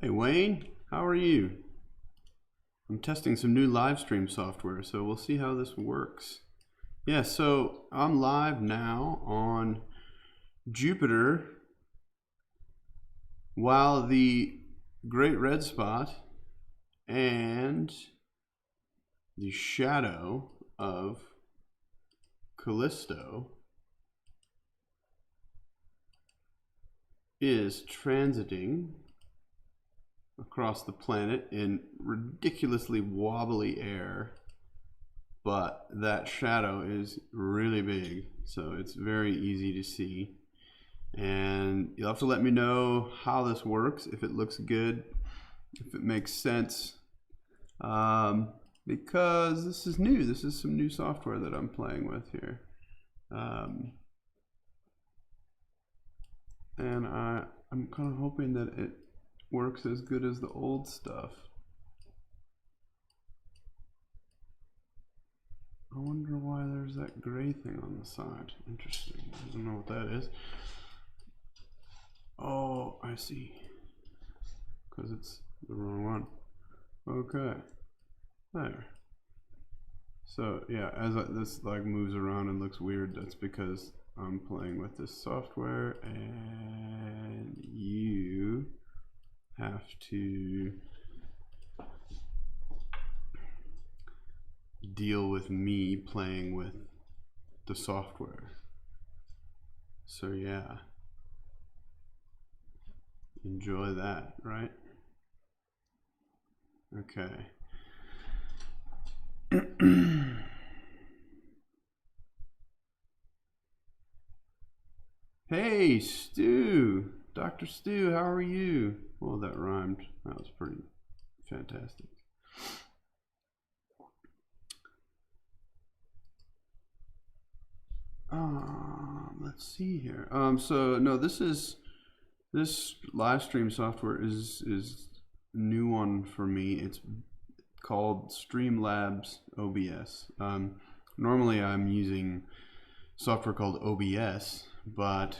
Hey Wayne, how are you? I'm testing some new live stream software, so we'll see how this works. Yeah, so I'm live now on Jupiter while the Great Red Spot and the shadow of Callisto is transiting across the planet in ridiculously wobbly air, but that shadow is really big, so it's very easy to see. And you'll have to let me know how this works, if it looks good, if it makes sense, because this is new. This is some new software that I'm playing with here. And I'm kind of hoping that it works as good as the old stuff. I wonder why there's that gray thing on the side. Interesting. I don't know what that is. Oh, I see. Because it's the wrong one. Okay. There. So yeah, as this like moves around and looks weird, that's because I'm playing with this software, and you have to deal with me playing with the software. So yeah, enjoy that, right? Okay. Hey, Stu, Dr. Stu, how are you? Well, that rhymed. That was pretty fantastic. Let's see here. So no, this live stream software is a new one for me. It's called Streamlabs OBS. Normally I'm using software called OBS, but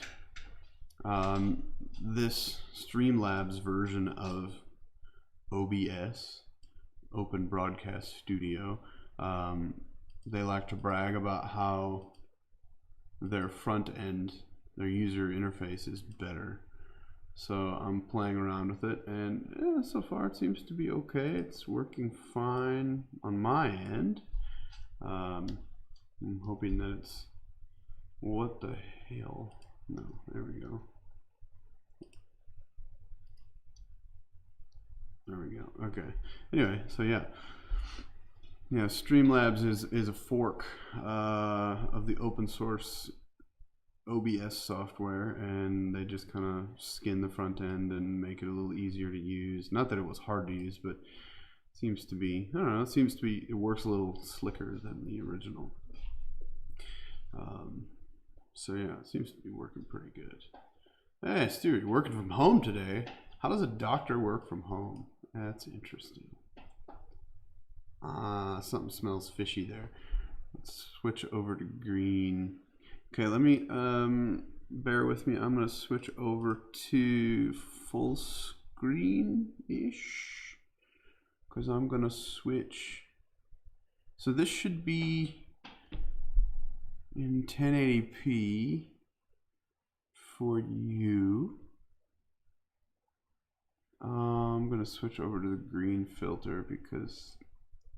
this Streamlabs version of OBS, Open Broadcast Studio, they like to brag about how their front end, their user interface is better. So I'm playing around with it, and so far it seems to be okay. It's working fine on my end. I'm hoping that it's, what the hell? No, there we go. There we go. Okay. Anyway, so yeah. Yeah, Streamlabs is a fork of the open source OBS software, and they just kind of skin the front end and make it a little easier to use. Not that it was hard to use, but it seems to be, I don't know, it works a little slicker than the original. So yeah, it seems to be working pretty good. Hey, Stu, you're working from home today. How does a doctor work from home? That's interesting. Something smells fishy there. Let's switch over to green. Okay, let me, bear with me. I'm gonna switch over to full screen-ish, because I'm gonna switch. So this should be in 1080p for you. I'm gonna switch over to the green filter because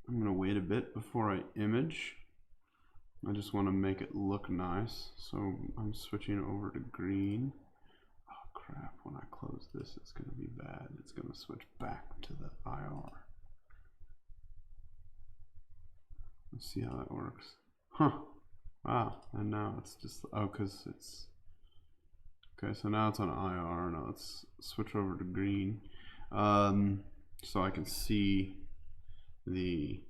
I'm gonna wait a bit before I image. I just want to make it look nice, so I'm switching over to green. Oh crap, when I close this it's gonna be bad. It's gonna switch back to the IR. Let's see how that works. Huh. Wow, and now it's just, oh, because it's, okay, so now it's on IR. Now let's switch over to green, so I can see the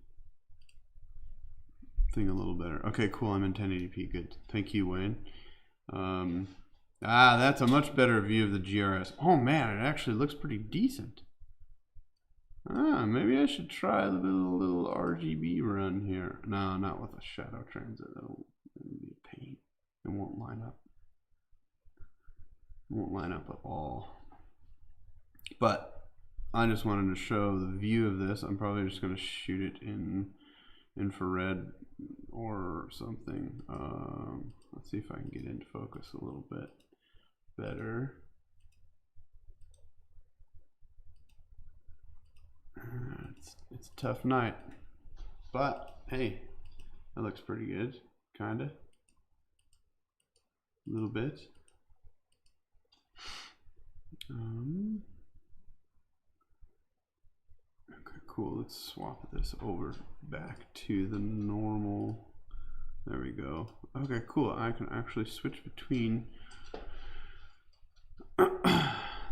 thing a little better. Okay, cool, I'm in 1080p, good. Thank you, Wayne. That's a much better view of the GRS. Oh man, it actually looks pretty decent. Maybe I should try a little RGB run here. No, not with a shadow transit. That'll be a pain. It won't line up. It won't line up at all. But I just wanted to show the view of this. I'm probably just going to shoot it in infrared or something. Let's see if I can get into focus a little bit better. It's a tough night, but hey, that looks pretty good, kinda, a little bit. Okay, cool. Let's swap this over back to the normal. There we go. Okay, cool. I can actually switch between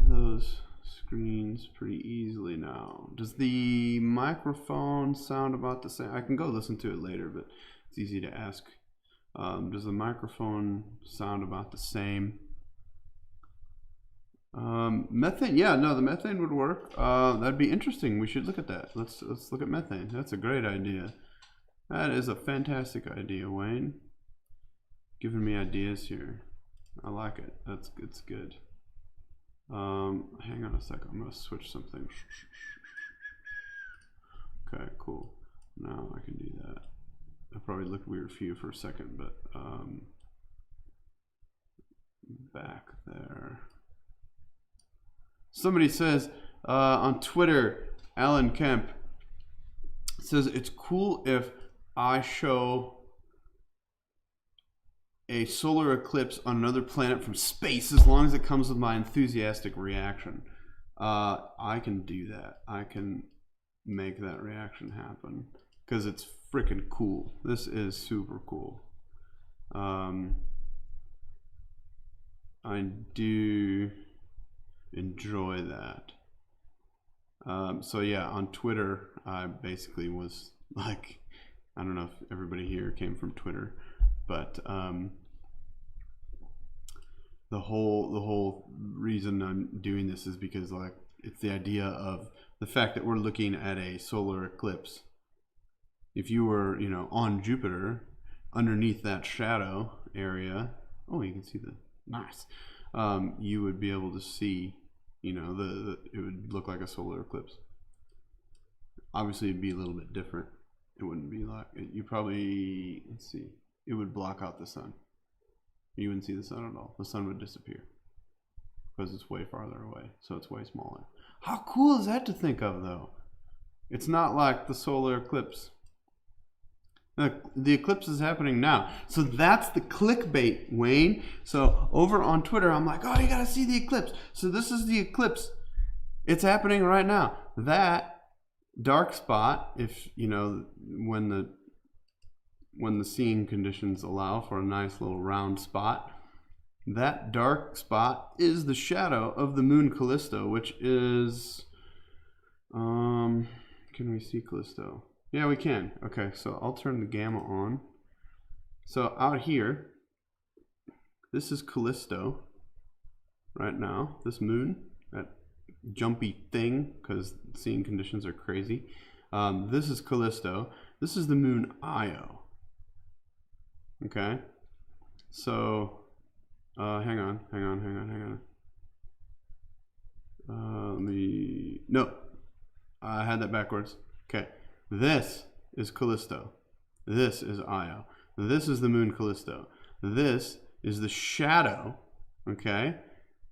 those screens pretty easily now. Does the microphone sound about the same? I can go listen to it later, but it's easy to ask. Does the microphone sound about the same? Methane, yeah, no, the methane would work. That'd be interesting. We should look at that. Let's look at methane. That's a great idea. That is a fantastic idea, Wayne. Giving me ideas here. I like it. It's good. Hang on a second. I'm gonna switch something. Okay, cool. Now I can do that. That probably looked weird for you for a second, but back there. Somebody says on Twitter, Alan Kemp says it's cool if I show a solar eclipse on another planet from space as long as it comes with my enthusiastic reaction. I can do that. I can make that reaction happen because it's freaking cool. This is super cool. I do enjoy that. So yeah, on Twitter, I basically was like, I don't know if everybody here came from Twitter, but the whole reason I'm doing this is because like it's the idea of the fact that we're looking at a solar eclipse. If you were, you know, on Jupiter, underneath that shadow area, oh, you can see the nice. You would be able to see, you know, it would look like a solar eclipse. Obviously, it'd be a little bit different. It wouldn't be like you probably, let's see, it would block out the sun. You wouldn't see the sun at all. The sun would disappear because it's way farther away, so it's way smaller. How cool is that to think of, though? It's not like the solar eclipse. The eclipse is happening now. So that's the clickbait, Wayne. So over on Twitter, I'm like, oh, you gotta see the eclipse. So this is the eclipse. It's happening right now. That dark spot, if you know, when the seeing conditions allow for a nice little round spot, that dark spot is the shadow of the moon Callisto, which is, can we see Callisto? Yeah, we can. Okay, so I'll turn the gamma on. So out here, this is Callisto right now, this moon, that jumpy thing, because seeing conditions are crazy. This is Callisto. This is the moon Io. Okay, so hang on. No, I had that backwards. Okay. This is Callisto. This is Io. This is the moon Callisto. This is the shadow, okay,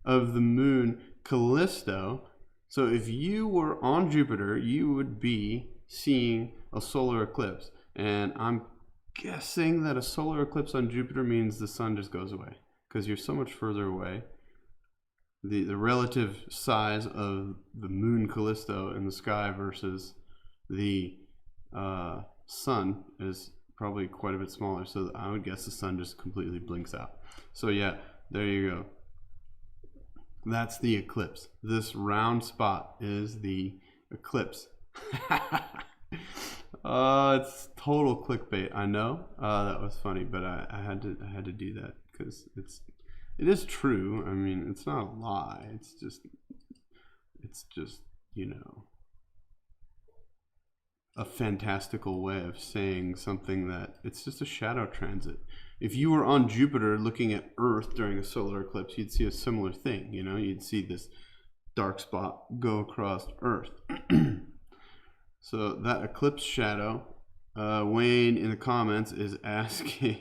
of the moon Callisto. So if you were on Jupiter, you would be seeing a solar eclipse. And I'm guessing that a solar eclipse on Jupiter means the sun just goes away because you're so much further away. The relative size of the moon Callisto in the sky versus the sun is probably quite a bit smaller, so I would guess the sun just completely blinks out. So yeah, there you go. That's the eclipse. This round spot is the eclipse. It's total clickbait. I know that was funny, but I had to do that because it is true. I mean, it's not a lie. It's just you know, a fantastical way of saying something that it's just a shadow transit. If you were on Jupiter looking at Earth during a solar eclipse, you'd see a similar thing. You know, you'd see this dark spot go across Earth. So that eclipse shadow, Wayne in the comments is asking,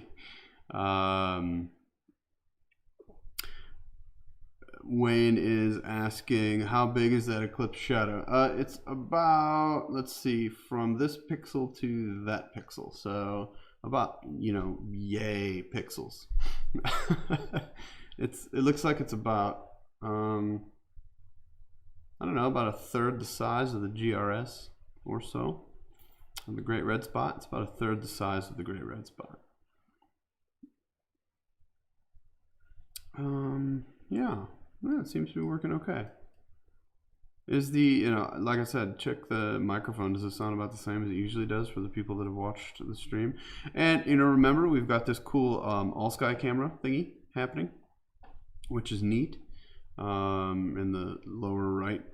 Wayne is asking, how big is that eclipse shadow? It's about, let's see, from this pixel to that pixel. So about, yay pixels. It looks like it's about, I don't know, about a third the size of the GRS or so. And the Great Red Spot, it's about a third the size of the Great Red Spot. Yeah, it seems to be working okay. Is the, like I said, check the microphone. Does it sound about the same as it usually does for the people that have watched the stream? And, remember, we've got this cool all-sky camera thingy happening, which is neat. In the lower right.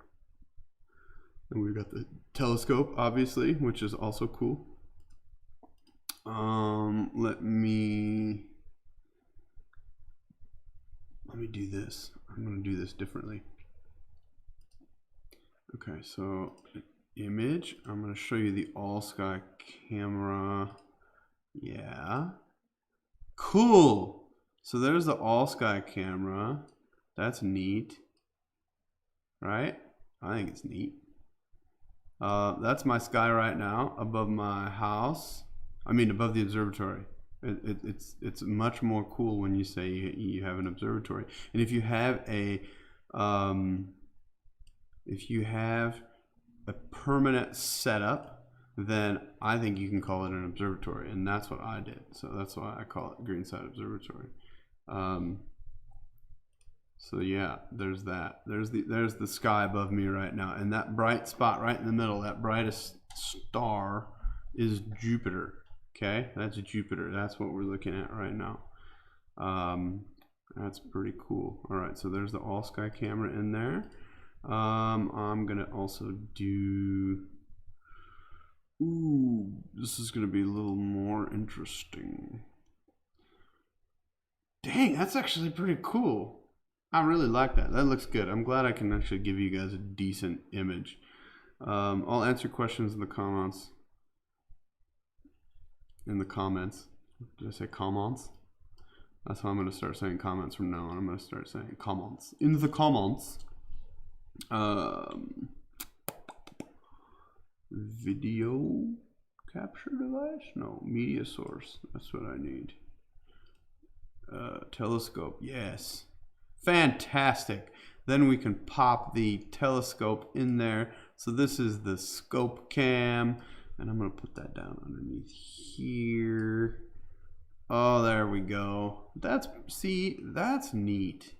And we've got the telescope, obviously, which is also cool. Let me do this. I'm going to do this differently. Okay, so image. I'm going to show you the all-sky camera. Yeah. Cool. So there's the all-sky camera. That's neat. Right? I think it's neat. That's my sky right now above my house. I mean, above the observatory. It's much more cool when you say you have an observatory. And if you have a permanent setup, then I think you can call it an observatory, and that's what I did. So that's why I call it Greenside Observatory. So yeah, there's that. There's the sky above me right now, and that bright spot right in the middle, that brightest star, is Jupiter. Okay, that's Jupiter. That's what we're looking at right now. That's pretty cool. All right, so there's the all-sky camera in there. I'm gonna also do. Ooh, this is gonna be a little more interesting. Dang, that's actually pretty cool. I really like that. That looks good. I'm glad I can actually give you guys a decent image. I'll answer questions in the comments. Did I say comments? That's how I'm going to start saying comments from now on. I'm going to start saying comments. In the comments. Video capture device? No, media source. That's what I need. Telescope. Yes. Fantastic. Then we can pop the telescope in there. So this is the scope cam, and I'm going to put that down underneath here. Oh, there we go. That's neat.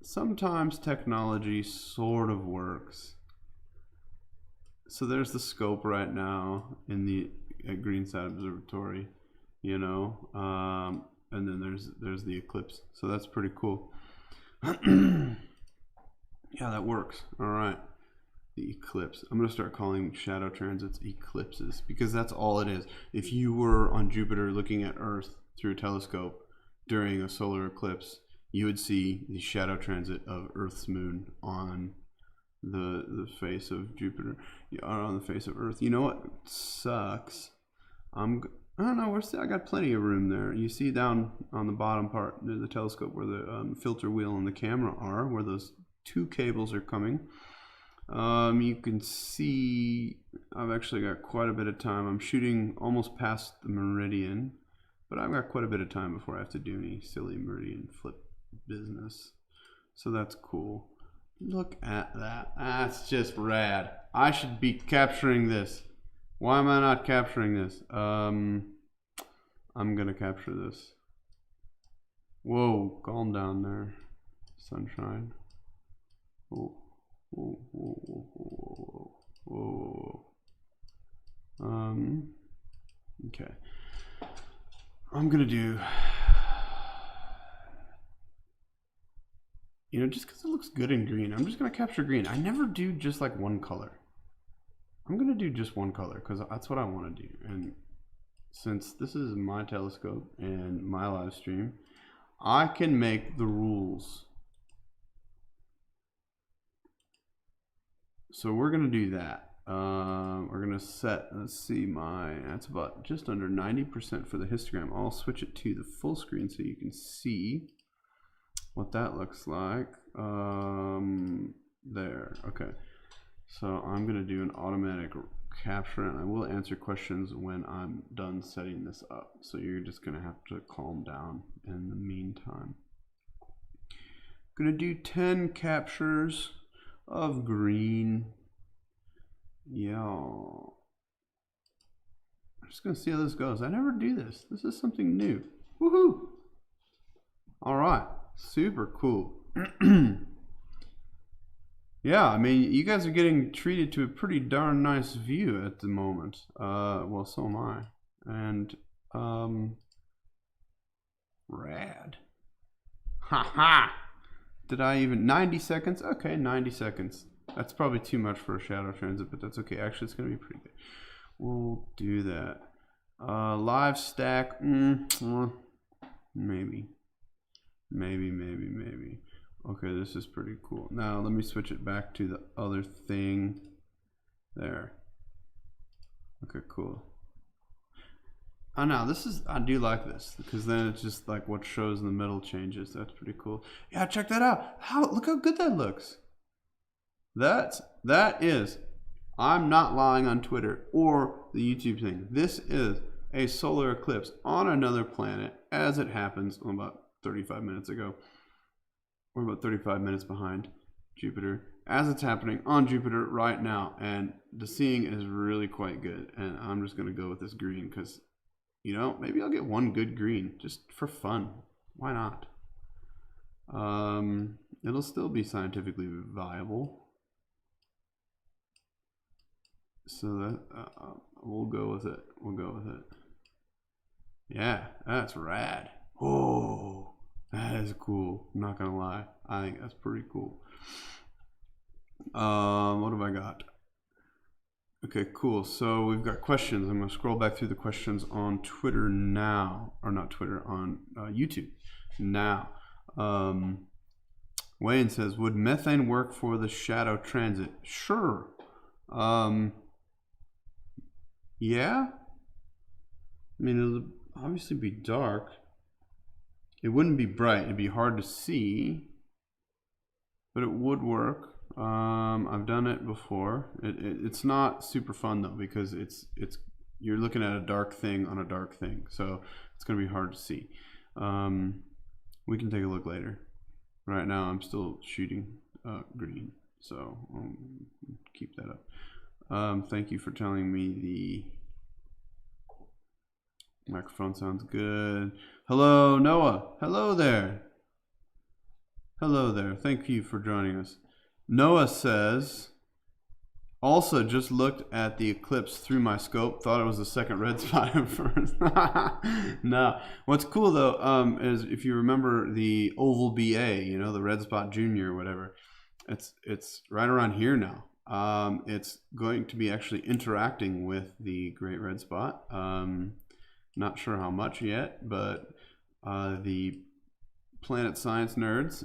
Sometimes technology sort of works. So there's the scope right now in the Greenside Observatory, and then there's the eclipse. So that's pretty cool. Yeah, that works. All right. The eclipse. I'm going to start calling shadow transits eclipses because that's all it is. If you were on Jupiter looking at Earth through a telescope during a solar eclipse, you would see the shadow transit of Earth's moon on the face of Jupiter, or on the face of Earth. You know what sucks? I don't know. I got plenty of room there. You see down on the bottom part near the telescope where the filter wheel and the camera are, where those two cables are coming. You can see I've actually got quite a bit of time. I'm shooting almost past the meridian, but I've got quite a bit of time before I have to do any silly meridian flip business. So that's cool. Look at that. That's just rad. I should be capturing this. Why am I not capturing this? I'm gonna capture this. Whoa, calm down there, sunshine. Whoa, whoa, whoa, whoa, whoa, whoa. Okay. I'm gonna do, just because it looks good in green, I'm just gonna capture green. I never do just like one color. I'm gonna do just one color because that's what I want to do. And since this is my telescope and my live stream, I can make the rules. So we're gonna do that. We're gonna set, let's see, that's about just under 90% for the histogram. I'll switch it to the full screen so you can see what that looks like. There, okay. So I'm gonna do an automatic capture, and I will answer questions when I'm done setting this up. So you're just gonna have to calm down in the meantime. Gonna do 10 captures of green. Yeah. I'm just gonna see how this goes. I never do this. This is something new. Woohoo! All right, super cool. Yeah, I mean, you guys are getting treated to a pretty darn nice view at the moment. Well, so am I. And, rad. Haha! Did I even, 90 seconds? Okay, 90 seconds. That's probably too much for a shadow transit, but that's okay. Actually, it's gonna be pretty good. We'll do that. Live stack, maybe. Okay, this is pretty cool. Now let me switch it back to the other thing. There. Okay, cool. Oh no, this is, I do like this because then it's just like what shows in the middle changes. That's pretty cool. Yeah, check that out. Look how good that looks. That is, I'm not lying on Twitter or the YouTube thing. This is a solar eclipse on another planet as it happens about 35 minutes ago. We're about 35 minutes behind Jupiter as it's happening on Jupiter right now, and the seeing is really quite good. And I'm just gonna go with this green because, you know, maybe I'll get one good green just for fun. Why not? It'll still be scientifically viable. So that we'll go with it. Yeah, that's rad. Oh, that is cool. I'm not gonna lie. I think that's pretty cool. What have I got? Okay, cool. So we've got questions. I'm gonna scroll back through the questions on Twitter now, or not Twitter, on YouTube now. Wayne says, would methane work for the shadow transit? Sure. Yeah. I mean, it'll obviously be dark. It wouldn't be bright. It'd be hard to see, but it would work. I've done it before. It's not super fun though because you're looking at a dark thing on a dark thing, so it's gonna be hard to see. We can take a look later. Right now, I'm still shooting green, so I'll keep that up. Thank you for telling me the microphone sounds good. Hello, Noah. Hello there. Hello there. Thank you for joining us. Noah says, also just looked at the eclipse through my scope, thought it was the second red spot at first. No. What's cool though, is if you remember the oval BA, you know, the red spot junior or whatever, it's right around here now. It's going to be actually interacting with the great red spot. Not sure how much yet, but the planet science nerds,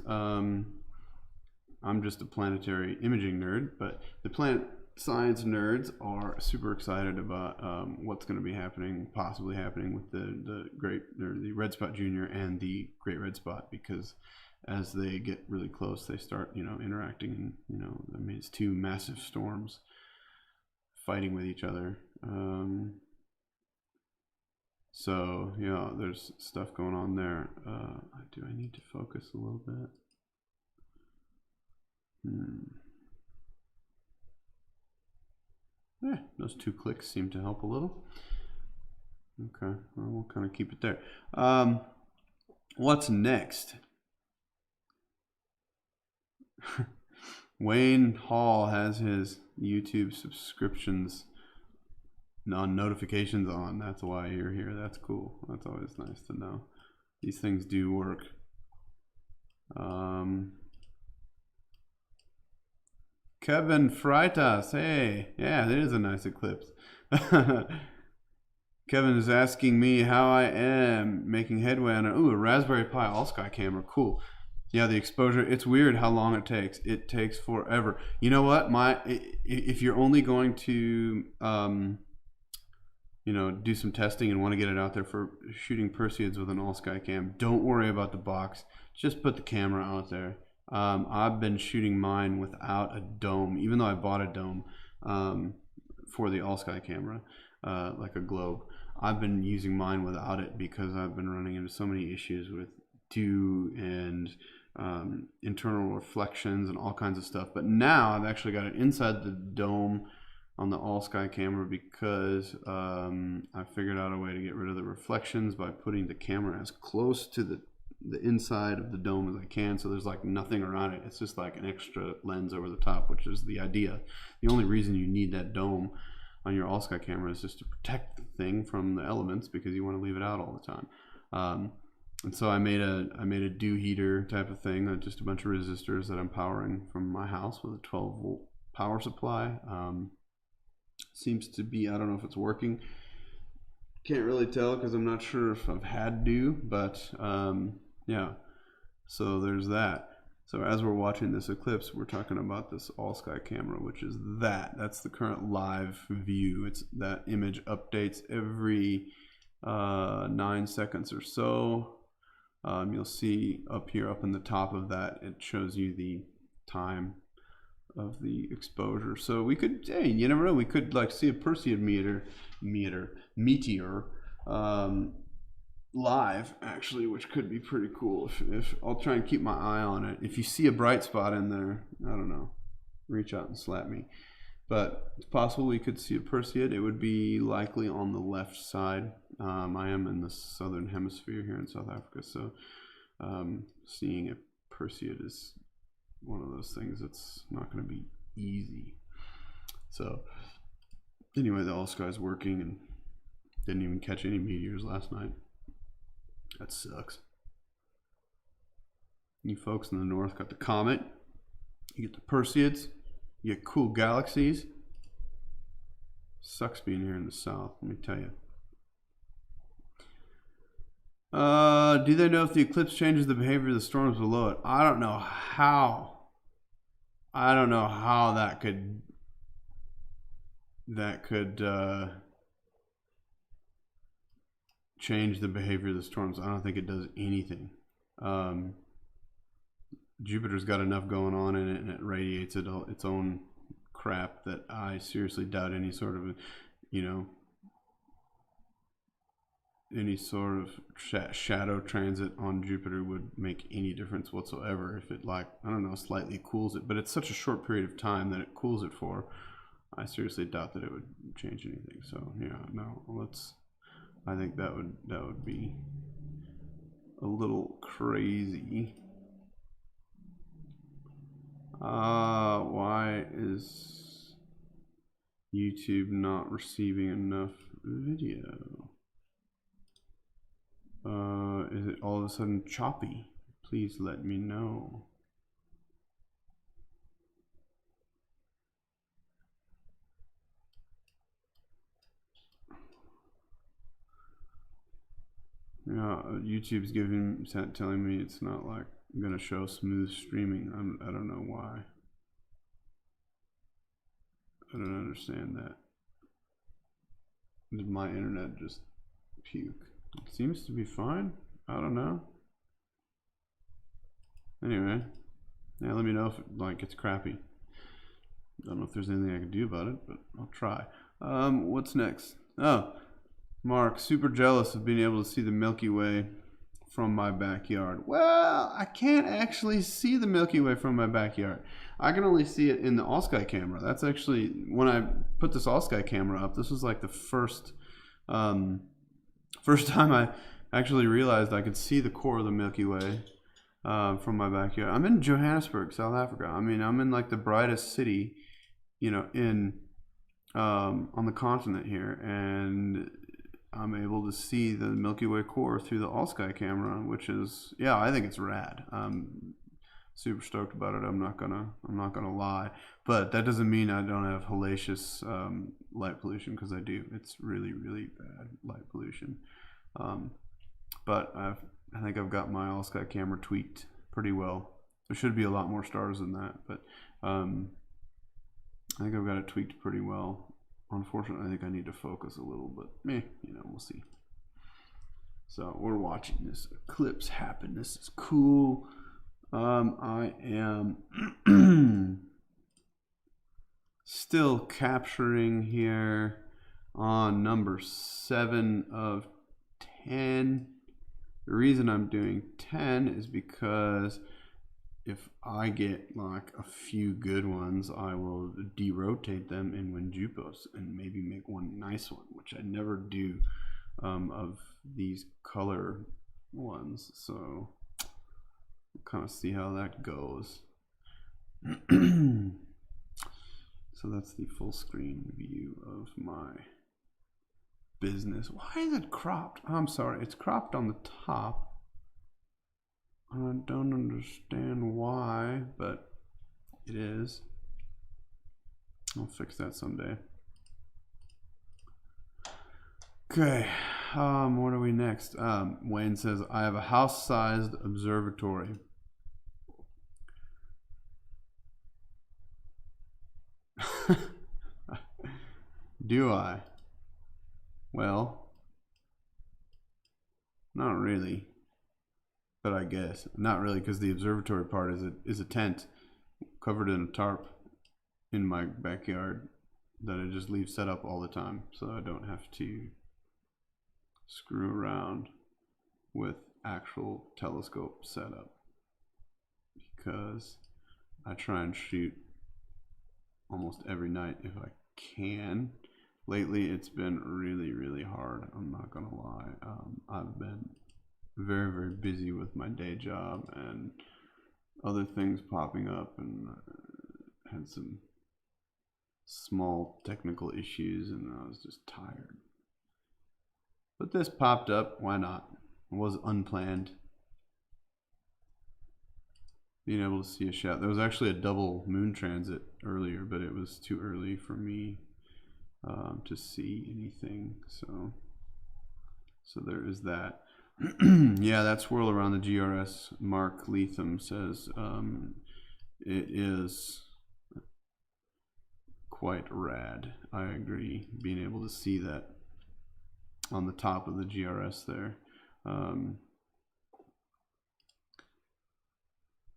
I'm just a planetary imaging nerd, but the planet science nerds are super excited about what's going to be happening, possibly happening with the red spot junior and the great red spot, because as they get really close, they start, you know, interacting, and, you know, I mean, it's two massive storms fighting with each other. So, yeah, there's stuff going on there. Do I need to focus a little bit? Yeah, those 2 clicks seem to help a little. Okay, well, we'll kind of keep it there. What's next? Wayne Hall has his YouTube subscriptions notifications on. That's why you're here. That's cool. That's always nice to know. These things do work. Kevin Freitas, hey, yeah, it is a nice eclipse. Kevin is asking me how I am making headway on a Raspberry Pi all-sky camera. Cool. Yeah, the exposure, it's weird how long it takes. It takes forever. You know what? If you're only going to do some testing and want to get it out there for shooting Perseids with an all sky cam, don't worry about the box. Just put the camera out there. I've been shooting mine without a dome, even though I bought a dome for the all sky camera, like a globe. I've been using mine without it because I've been running into so many issues with dew and internal reflections and all kinds of stuff. But now I've actually got it inside the dome on the all sky camera because I figured out a way to get rid of the reflections by putting the camera as close to the inside of the dome as I can, so there's like nothing around it. It's just like an extra lens over the top, which is the idea. The only reason you need that dome on your all sky camera is just to protect the thing from the elements, because you want to leave it out all the time. And so I made a dew heater type of thing, just a bunch of resistors that I'm powering from my house with a 12-volt power supply. Seems to be, I don't know if it's working. Can't really tell because I'm not sure if I've had dew, but yeah. So there's that. So as we're watching this eclipse, we're talking about this all sky camera, which is that's the current live view. It's that image updates every 9 seconds or so. You'll see up here, up in the top of that, it shows you the time of the exposure. So we could, hey, you never know, we could like see a Perseid meteor live actually, which could be pretty cool. If I'll try and keep my eye on it. If you see a bright spot in there, I don't know, reach out and slap me. But it's possible we could see a Perseid. It would be likely on the left side. I am in the southern hemisphere here in South Africa, so seeing a Perseid is one of those things that's not going to be easy. So anyway, the all sky's working and didn't even catch any meteors last night. That sucks. You folks in the north got the comet, you get the Perseids, you get cool galaxies. Sucks being here in the south, let me tell you. Do they know if the eclipse changes the behavior of the storms below it? I don't know how. I don't know how that could change the behavior of the storms. I don't think it does anything. Jupiter's got enough going on in it, and it radiates its own crap that I seriously doubt any sort of, any sort of shadow transit on Jupiter would make any difference whatsoever. If it, like, I don't know, slightly cools it, but it's such a short period of time that it cools it for. I seriously doubt that it would change anything. So yeah, no, I think that would be a little crazy. Why is YouTube not receiving enough video? Is it all of a sudden choppy? Please let me know. Yeah, YouTube's telling me it's not like gonna show smooth streaming. I don't know why. I don't understand that. Did my internet just puke? It seems to be fine. I don't know. Anyway, yeah, let me know if it gets crappy. Don't know if there's anything I can do about it, but I'll try. What's next? Oh, Mark, super jealous of being able to see the Milky Way from my backyard. Well, I can't actually see the Milky Way from my backyard. I can only see it in the all sky camera. That's actually, when I put this all sky camera up, this was like the first time I actually realized I could see the core of the Milky Way from my backyard. I'm in Johannesburg, South Africa. I mean, I'm in like the brightest city, on the continent here, and I'm able to see the Milky Way core through the all sky camera, which is, yeah, I think it's rad. I'm super stoked about it. I'm not gonna lie, but that doesn't mean I don't have hellacious light pollution, because I do. It's really, really bad light pollution. But I think I've got my all sky camera tweaked pretty well. There should be a lot more stars than that, but I think I've got it tweaked pretty well. Unfortunately, I think I need to focus a little, but we'll see. So we're watching this eclipse happen. This is cool. I am still capturing here on number 7 of 10. The reason I'm doing 10 is because if I get like a few good ones, I will derotate them in WinJupos and maybe make one nice one, which I never do of these color ones. So kind of see how that goes. So that's the full screen view of my business. Why is it cropped? I'm sorry, it's cropped on the top. I don't understand why, but it is. I'll fix that someday. Okay, what are we next? Wayne says, I have a house-sized observatory. Do I? Well, not really, but I guess not really, because the observatory part is a tent covered in a tarp in my backyard that I just leave set up all the time, so I don't have to screw around with actual telescope setup, because I try and shoot almost every night if I can. Lately it's been really hard, I'm not gonna lie. I've been very busy with my day job and other things popping up, and had some small technical issues, and I was just tired. But this popped up, why not? It was unplanned. Being able to see a shot. There was actually a double moon transit earlier, but it was too early for me to see anything. So there is that. Yeah, that swirl around the GRS. Mark Leatham says it is quite rad. I agree. Being able to see that on the top of the GRS there.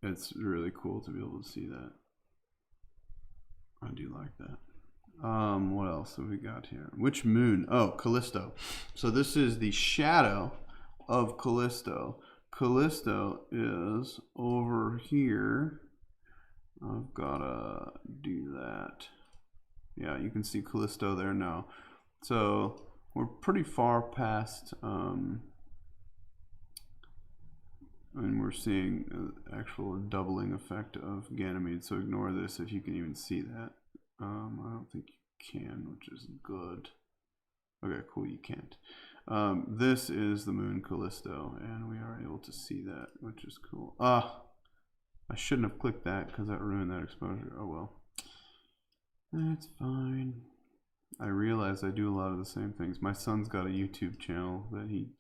It's really cool to be able to see that. I do like that. What else have we got here? Which moon? Oh, Callisto. So this is the shadow of Callisto. Callisto is over here. I've gotta do that. Yeah, you can see Callisto there now. So we're pretty far past, and we're seeing an actual doubling effect of Ganymede. So ignore this if you can even see that. I don't think you can, which is good. Okay, cool, you can't. This is the moon Callisto, and we are able to see that, which is cool. I shouldn't have clicked that because that ruined that exposure. Oh well. That's fine. I realize I do a lot of the same things. My son's got a YouTube channel that he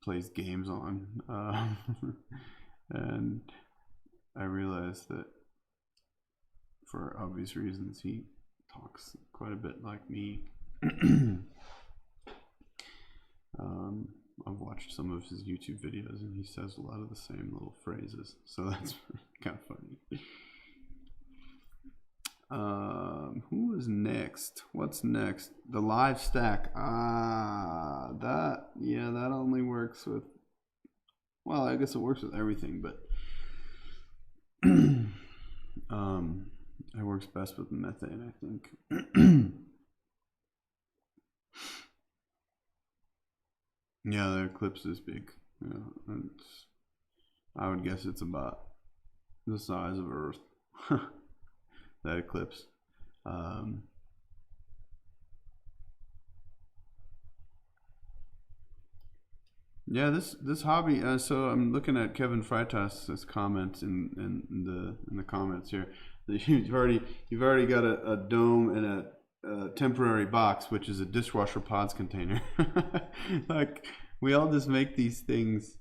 plays games on, and I realized that for obvious reasons he talks quite a bit like me. I've watched some of his YouTube videos and he says a lot of the same little phrases, so that's kind of funny. Who is next? What's next? The live stack. That only works with, well, I guess it works with everything, but it works best with methane, I think. Yeah, the eclipse is big. Yeah, I would guess it's about the size of Earth. That eclipse. Yeah, this hobby. So I'm looking at Kevin Freitas's comments in the comments here. You've already got a dome and a temporary box, which is a dishwasher pods container. Like, we all just make these things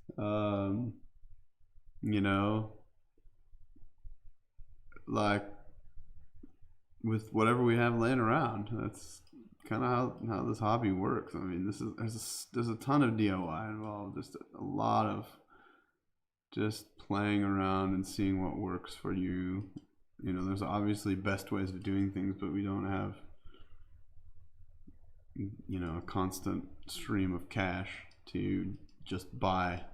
you know, like with whatever we have laying around. That's kind of how this hobby works. I mean, there's a ton of DIY involved. Just a lot of just playing around and seeing what works for you. You know, there's obviously best ways of doing things, but we don't have, you know, a constant stream of cash to just buy,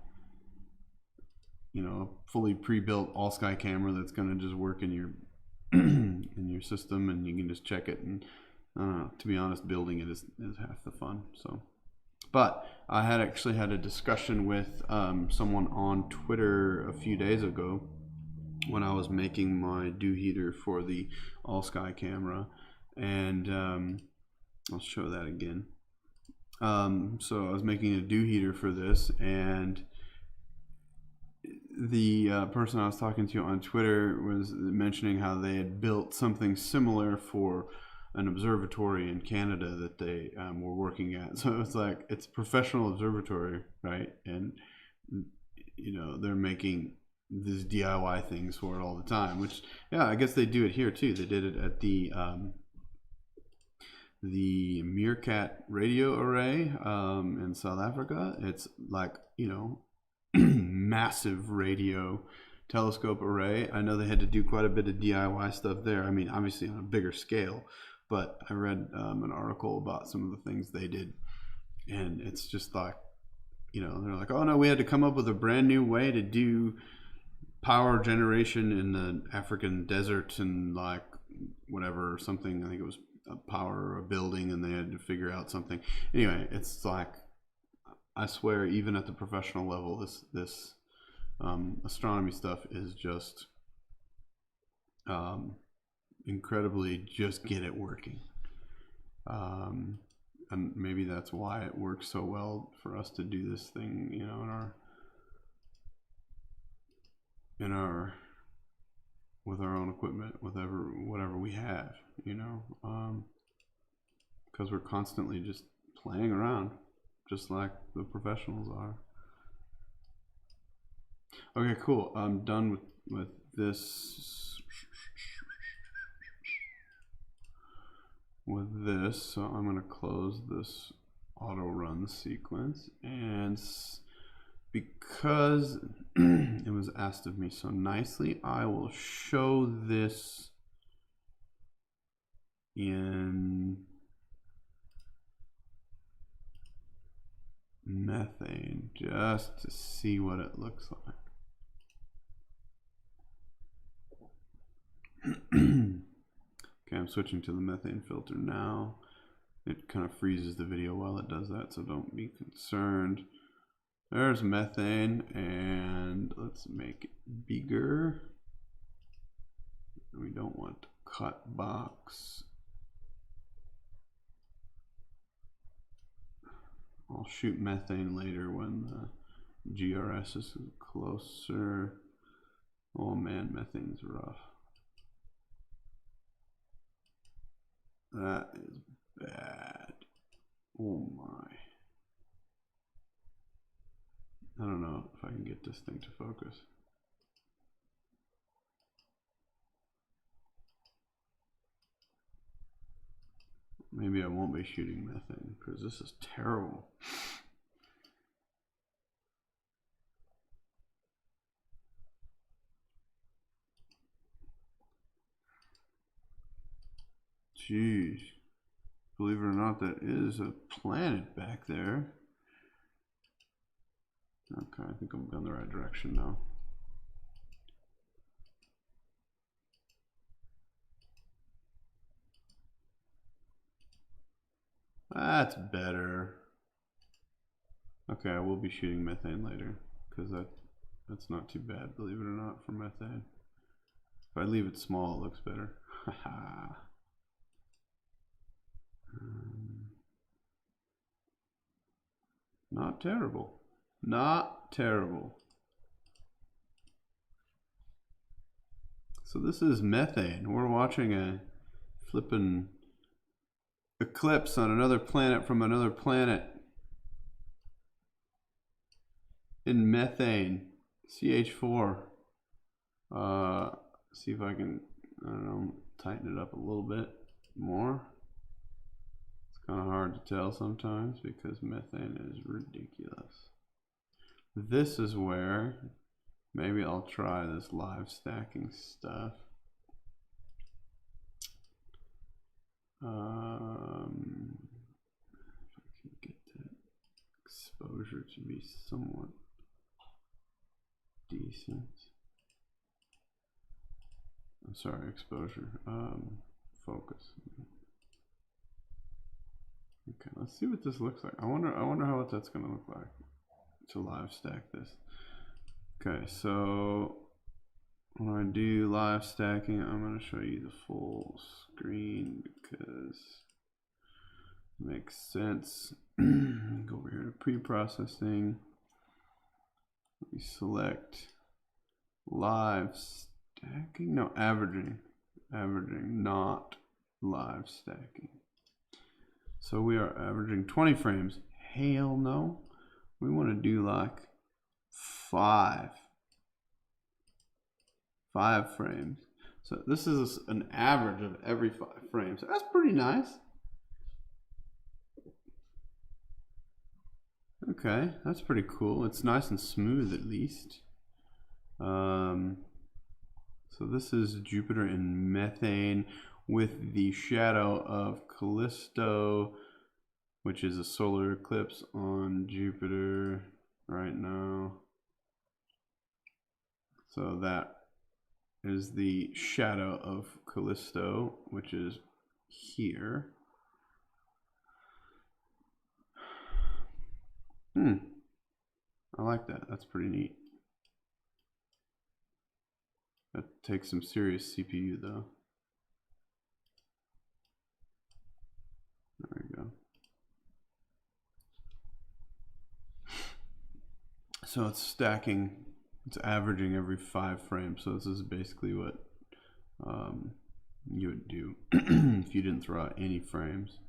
you know, a fully pre-built all sky camera that's going to just work in your in your system, and you can just check it. And to be honest, building it is half the fun. So, but I had actually had a discussion with someone on Twitter a few days ago when I was making my dew heater for the all sky camera, and I'll show that again. So I was making a dew heater for this, and the person I was talking to on Twitter was mentioning how they had built something similar for an observatory in Canada that they were working at. So it's like, it's a professional observatory, right? And, you know, they're making these DIY things for it all the time, which, yeah, I guess they do it here too. They did it at the Meerkat radio array in South Africa. It's like, you know, massive radio telescope array. I know they had to do quite a bit of DIY stuff there. I mean, obviously on a bigger scale, but I read an article about some of the things they did, and it's just like, you know, they're like, oh no, we had to come up with a brand new way to do power generation in the African desert and like whatever, or something. I think it was a power a building, and they had to figure out something. Anyway, it's like, I swear, even at the professional level, this astronomy stuff is just incredibly just get it working. And maybe that's why it works so well for us to do this thing, you know, with our own equipment, whatever we have, you know, because we're constantly just playing around, just like the professionals are. Okay, cool. I'm done with this. So I'm going to close this auto run sequence, and because it was asked of me so nicely, I will show this in methane just to see what it looks like. Okay, I'm switching to the methane filter now. It kind of freezes the video while it does that, so don't be concerned. There's methane, and let's make it bigger. We don't want to cut box. I'll shoot methane later when the GRS is closer. Oh man, methane's rough. That is bad. Oh my. I don't know if I can get this thing to focus. Maybe I won't be shooting methane because this is terrible. Jeez. Believe it or not, that is a planet back there. Okay, I think I'm going the right direction now. That's better. Okay, I will be shooting methane later because that's not too bad, believe it or not, for methane. If I leave it small, it looks better. Haha. Not terrible. Not terrible. So this is methane. We're watching a flippin' eclipse on another planet from another planet in methane. CH4. See if I can, I don't know, tighten it up a little bit more. It's kind of hard to tell sometimes because methane is ridiculous. This is where maybe I'll try this live stacking stuff. If I can get that exposure to be somewhat decent. I'm sorry, exposure. Focus. Okay, let's see what this looks like. I wonder how what that's gonna look like to live stack this. Okay, so when I do live stacking, I'm gonna show you the full screen because it makes sense. Go over here to pre-processing. We select live stacking. No, averaging. Averaging, not live stacking. So we are averaging 20 frames. Hell no. We want to do like 5 frames. So this is an average of every 5 frames. So that's pretty nice. Okay, that's pretty cool. It's nice and smooth at least. So this is Jupiter in methane with the shadow of Callisto, which is a solar eclipse on Jupiter right now. So that is the shadow of Callisto, which is here. I like that. That's pretty neat. That takes some serious CPU though. There we go. So it's stacking, it's averaging every 5 frames. So this is basically what you would do if you didn't throw out any frames.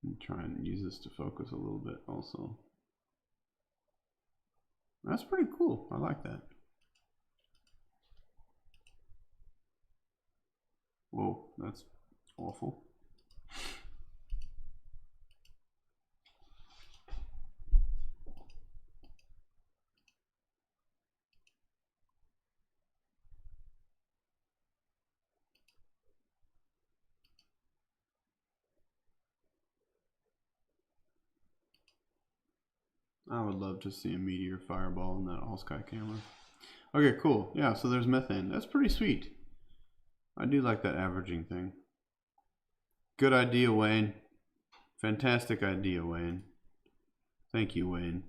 And try and use this to focus a little bit also. That's pretty cool. I like that. Whoa, that's awful. I would love to see a meteor fireball in that all sky camera. Okay, cool. Yeah, so there's methane. That's pretty sweet. I do like that averaging thing. Good idea, Wayne. Fantastic idea, Wayne. Thank you, Wayne.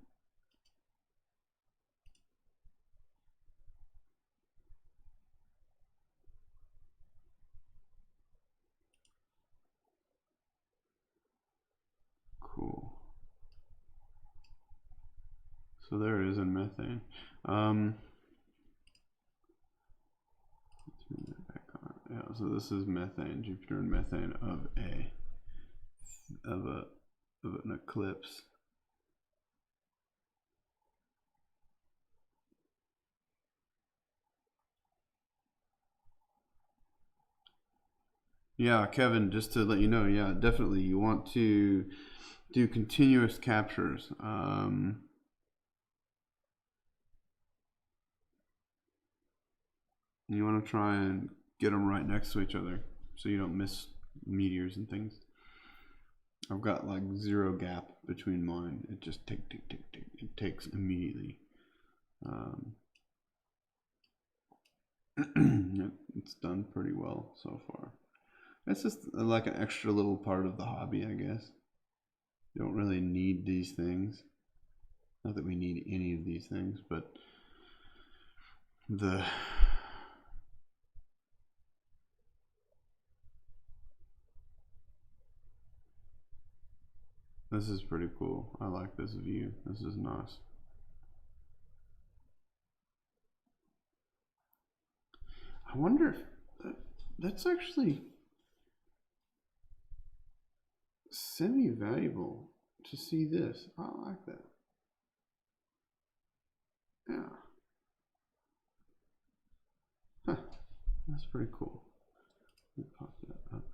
Cool. So there it is in methane. Let's turn that back on. Yeah, so this is methane, Jupiter and methane of an eclipse. Yeah, Kevin, just to let you know, yeah, definitely you want to do continuous captures. You want to try and get them right next to each other so you don't miss meteors and things. I've got like 0 gap between mine. It just tick. It takes immediately. It's done pretty well so far. It's just like an extra little part of the hobby, I guess. You don't really need these things. Not that we need any of these things, but this is pretty cool. I like this view. This is nice. I wonder if that's actually semi-valuable to see this. I like that. Yeah. Huh. That's pretty cool. Let me pop that up.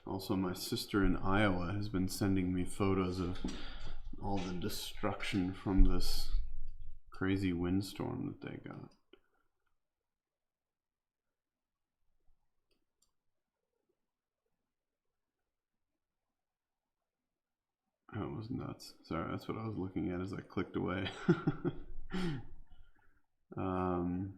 Also, my sister in Iowa has been sending me photos of all the destruction from this crazy windstorm that they got. That was nuts. Sorry, that's what I was looking at as I clicked away. um,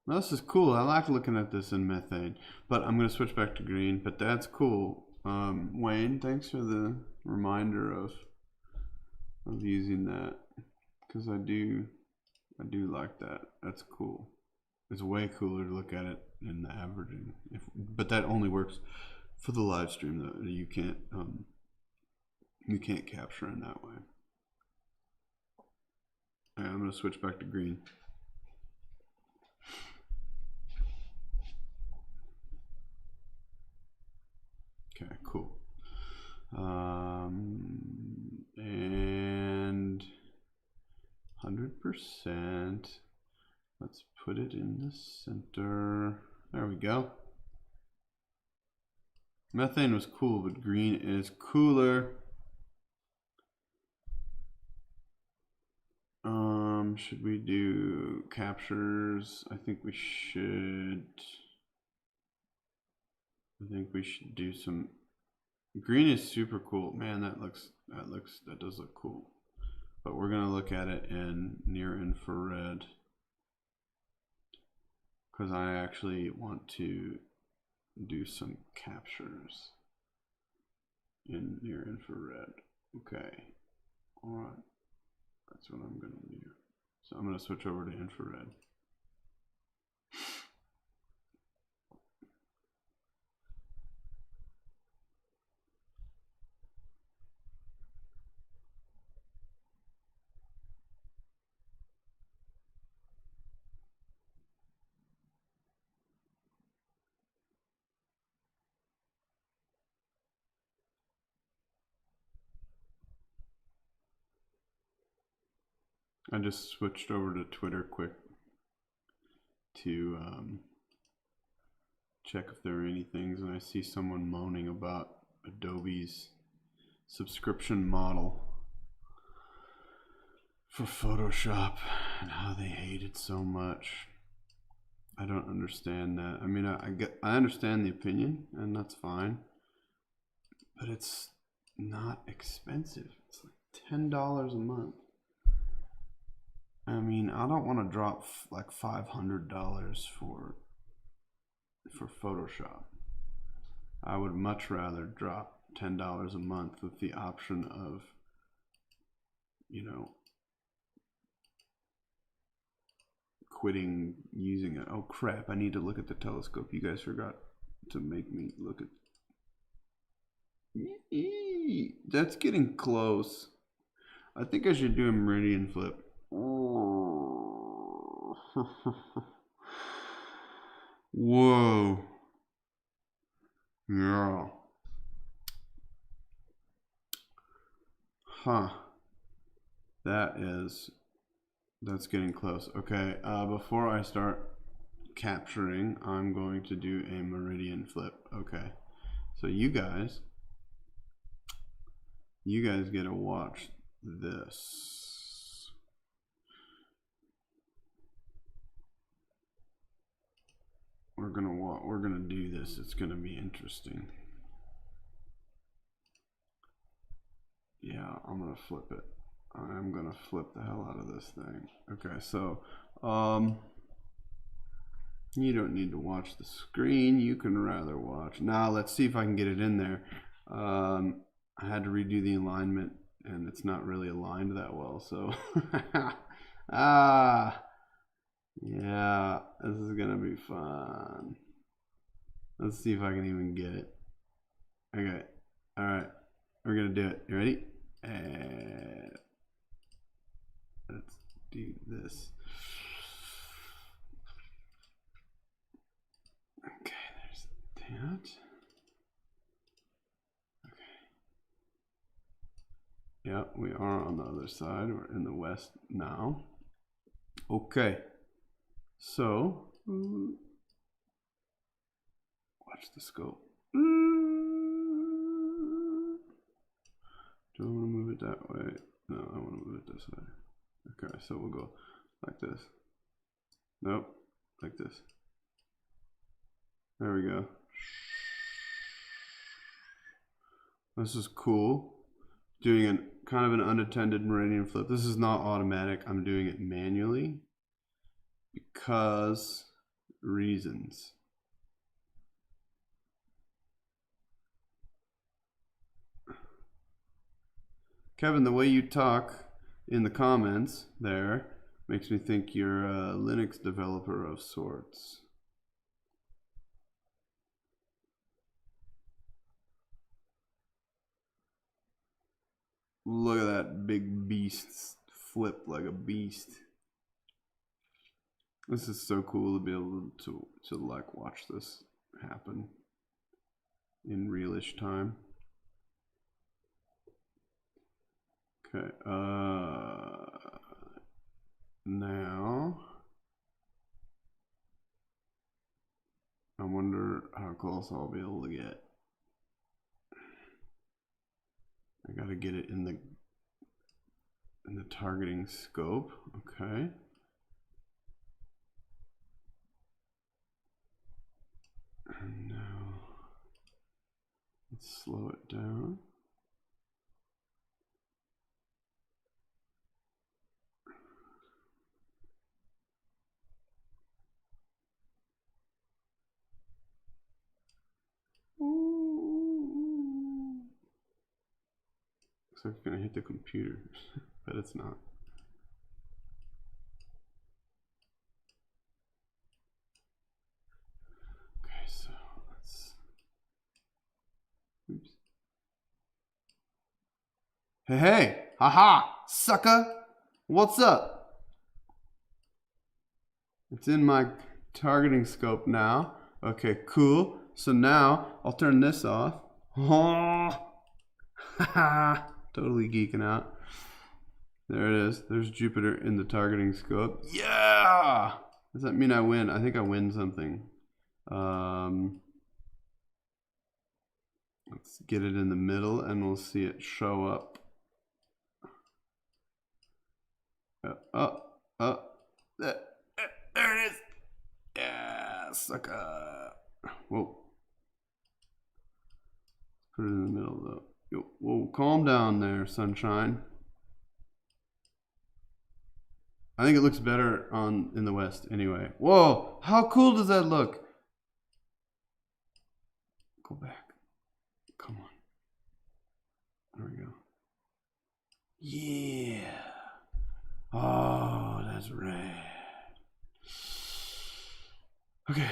this is cool. I like looking at this in methane, but I'm going to switch back to green, but that's cool. Wayne, thanks for the reminder of using that, because I do like that. That's cool. It's way cooler to look at it in the averaging, but that only works for the live stream. Though you can't capture in that way. All right, I'm going to switch back to green. Okay, cool. And 100%. Let's put it in the center. There we go. Methane was cool, but green is cooler. Should we do captures? I think we should do some. Green is super cool. Man, that does look cool. But we're gonna look at it in near infrared, because I actually want to do some captures in near infrared. Okay. Alright. That's what I'm gonna do. So I'm gonna switch over to infrared. I just switched over to Twitter quick to check if there are any things, and I see someone moaning about Adobe's subscription model for Photoshop and how they hate it so much. I don't understand that. I mean, I understand the opinion, and that's fine, but it's not expensive. It's like $10 a month. I mean, I don't want to drop like $500 for Photoshop. I would much rather drop $10 a month with the option of, you know, quitting using it. Oh crap, I need to look at the telescope. You guys forgot to make me look at. That's getting close. I think I should do a meridian flip. Whoa. Yeah. Huh. That's getting close. Okay, before I start capturing, I'm going to do a meridian flip. Okay, so you guys get to watch this. We're gonna do this. It's gonna be interesting. Yeah, I'm gonna flip it. I'm gonna flip the hell out of this thing. Okay, so you don't need to watch the screen. You can rather watch. Now let's see if I can get it in there. I had to redo the alignment, and it's not really aligned that well. So Yeah, this is gonna be fun. Let's see if I can even get it. Okay, all right, we're gonna do it. You ready? And let's do this. Okay, there's that. Yeah, we are on the other side. We're in the west now. Okay, so watch the scope. Do I want to move it that way? No, I want to move it this way. Okay, so we'll go like this. Nope, like this. There we go. This is cool. Doing an kind of an unattended meridian flip. This is not automatic. I'm doing it manually because reasons. Kevin, the way you talk in the comments there makes me think you're a Linux developer of sorts. Look at that big beast flip like a beast. This is so cool to be able to like watch this happen in realish time. Okay, now I wonder how close I'll be able to get. I gotta get it in the targeting scope. Okay. And now let's slow it down. Looks like it's gonna hit the computer, but it's not. Okay, so let's. Oops. Hey, hey! Haha! Sucker! What's up? It's in my targeting scope now. Okay, cool. So now I'll turn this off. Haha! Totally geeking out. There it is. There's Jupiter in the targeting scope. Yeah! Does that mean I win? I think I win something. Let's get it in the middle and we'll see it show up. There it is. Yeah, sucker. Whoa. Put it in the middle though. Yo, whoa, calm down there, sunshine. I think it looks better in the west anyway. Whoa, how cool does that look? Go back. Come on. There we go. Yeah. Oh, that's rad. Okay.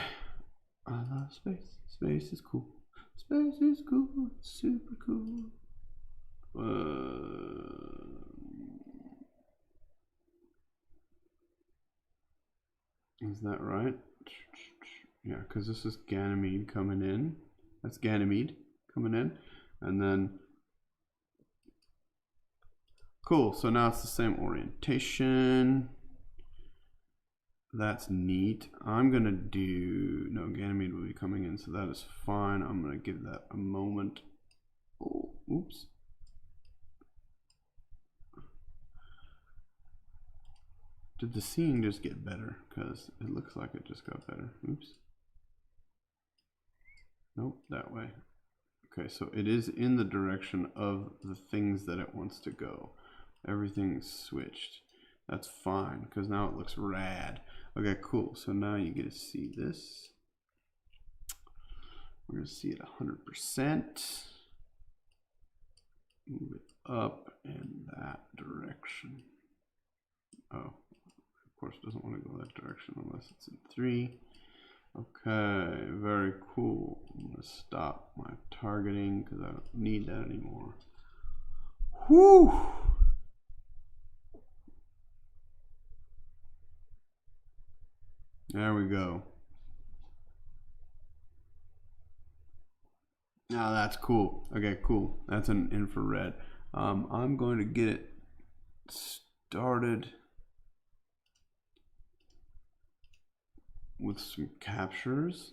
I love space. Space is cool. Space is cool. Super cool. Is that right? Yeah, because this is Ganymede coming in. That's Ganymede coming in. And then, cool, so now it's the same orientation. That's neat. I'm gonna do, no, Ganymede will be coming in, so that is fine. I'm gonna give that a moment. Oh, oops. Did the seeing just get better? Because it looks like it just got better. Oops. Nope, that way. Okay, so it is in the direction of the things that it wants to go. Everything's switched. That's fine, because now it looks rad. Okay, cool. So now you get to see this. We're going to see it 100%. Move it up in that direction. Oh, course, doesn't want to go that direction unless it's in 3. Okay, very cool. I'm going to stop my targeting because I don't need that anymore. Whew! There we go. Now that's cool. Okay, cool. That's an infrared. I'm going to get it started with some captures.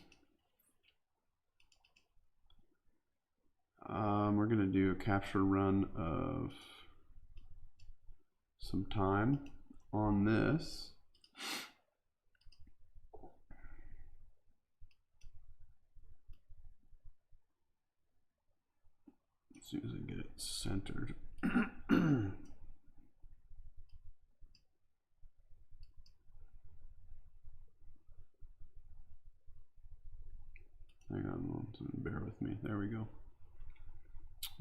We're going to do a capture run of some time on this. As soon as I get it centered. Hang on, bear with me. There we go.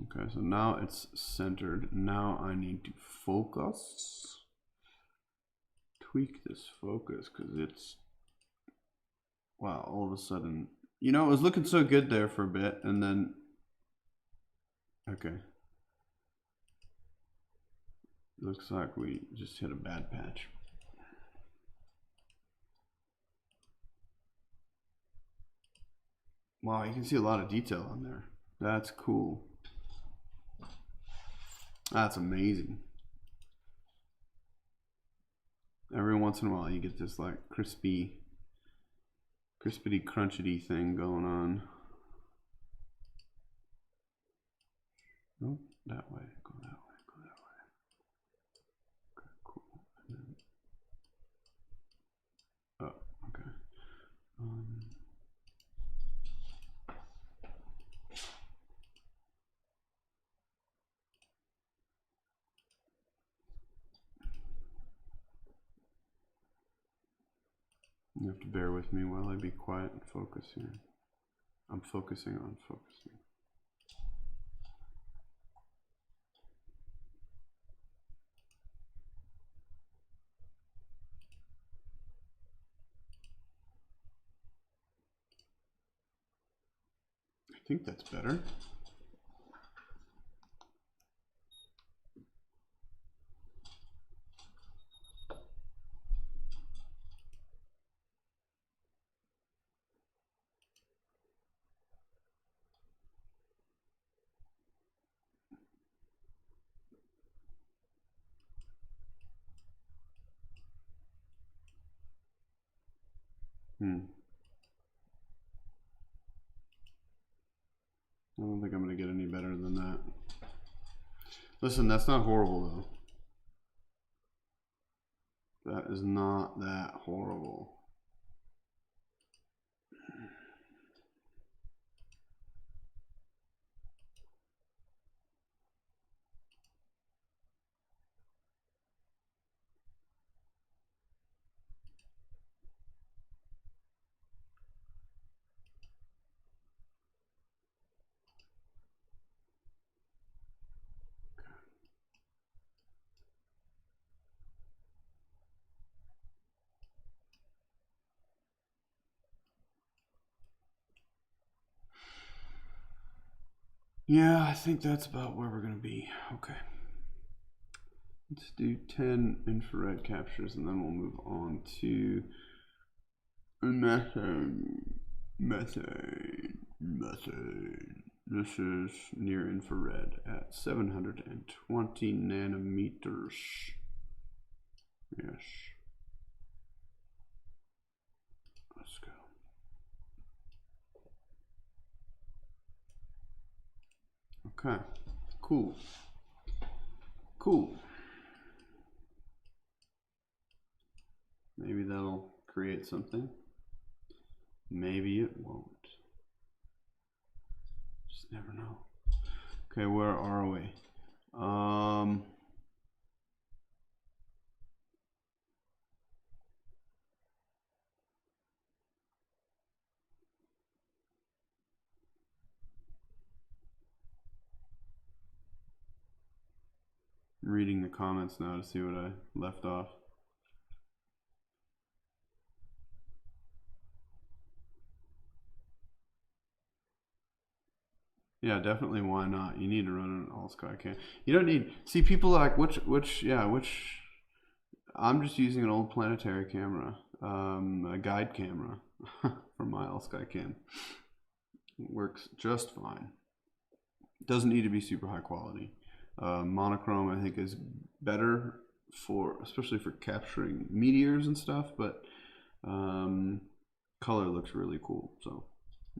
Okay, so now it's centered. Now I need to focus. Tweak this focus because it's, wow, all of a sudden, you know, it was looking so good there for a bit and then, okay. Looks like we just hit a bad patch. Wow, you can see a lot of detail on there. That's cool. That's amazing. Every once in a while you get this like crispity crunchity thing going on. Oh, that way, go that way, go that way. Okay, cool. And then, oh, okay. You have to bear with me while I be quiet and focus here. I'm focusing on focusing. I think that's better. I don't think I'm going to get any better than that. Listen, that's not horrible though. That is not that horrible. Yeah, I think that's about where we're going to be. Okay. Let's do 10 infrared captures and then we'll move on to methane. This is near infrared at 720 nanometers. Yes. Let's go. Okay, cool. Cool. Maybe that'll create something. Maybe it won't. Just never know. Okay, where are we? I'm reading the comments now to see what I left off. Yeah, definitely. Why not? You need to run an all sky cam. You don't need. See, people like which. I'm just using an old planetary camera, a guide camera for my all sky cam. It works just fine. Doesn't need to be super high quality. Monochrome, I think, is better for, especially for capturing meteors and stuff. But color looks really cool. So,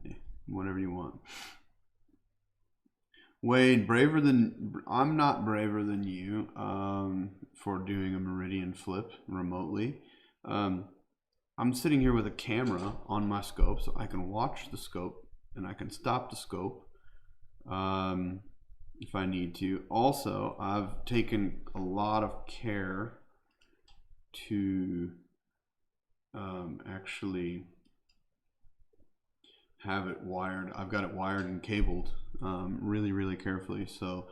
yeah, whatever you want. Wade, I'm not braver than you for doing a meridian flip remotely. I'm sitting here with a camera on my scope, so I can watch the scope and I can stop the scope if I need to. Also, I've taken a lot of care to actually have it wired. I've got it wired and cabled really carefully, so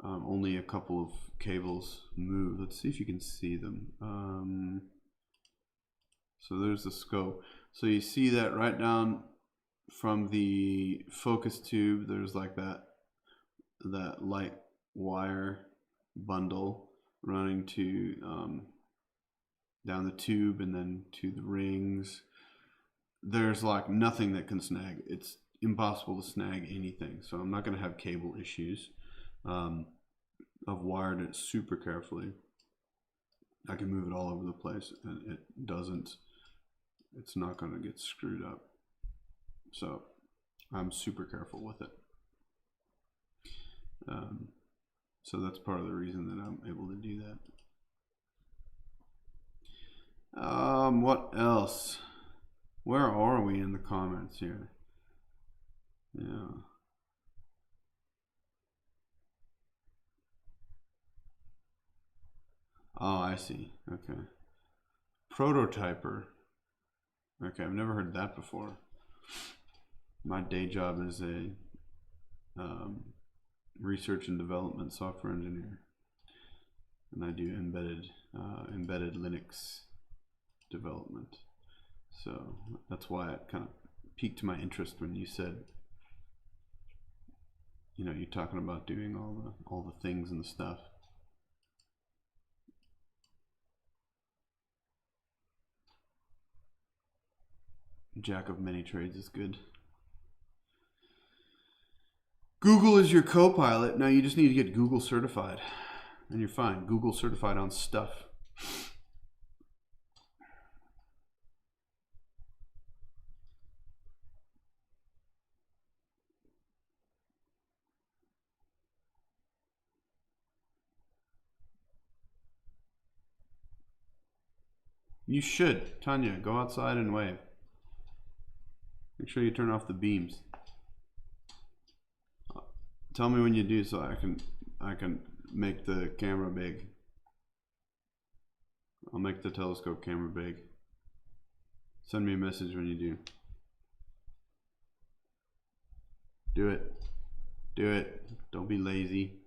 only a couple of cables move. Let's see if you can see them. So there's the scope. So you see that right down from the focus tube, there's like that light wire bundle running to down the tube and then to the rings. There's like nothing that can snag. It's impossible to snag anything. So I'm not going to have cable issues. I've wired it super carefully. I can move it all over the place and it doesn't, it's not going to get screwed up. So I'm super careful with it. So that's part of the reason that I'm able to do that. What else? Where are we in the comments here? Yeah. Oh, I see. Okay. Prototyper. Okay, I've never heard that before. My day job is a research and development software engineer, and I do embedded Linux development. So that's why it kind of piqued my interest when you said, you know, you're talking about doing all the things and the stuff. Jack of many trades is good. Google is your co-pilot. Now you just need to get Google certified and you're fine. Google certified on stuff. You should. Tanya, go outside and wave. Make sure you turn off the beams. Tell me when you do so I can make the camera big. I'll make the telescope camera big. Send me a message when you do. Do it. Do it. Don't be lazy.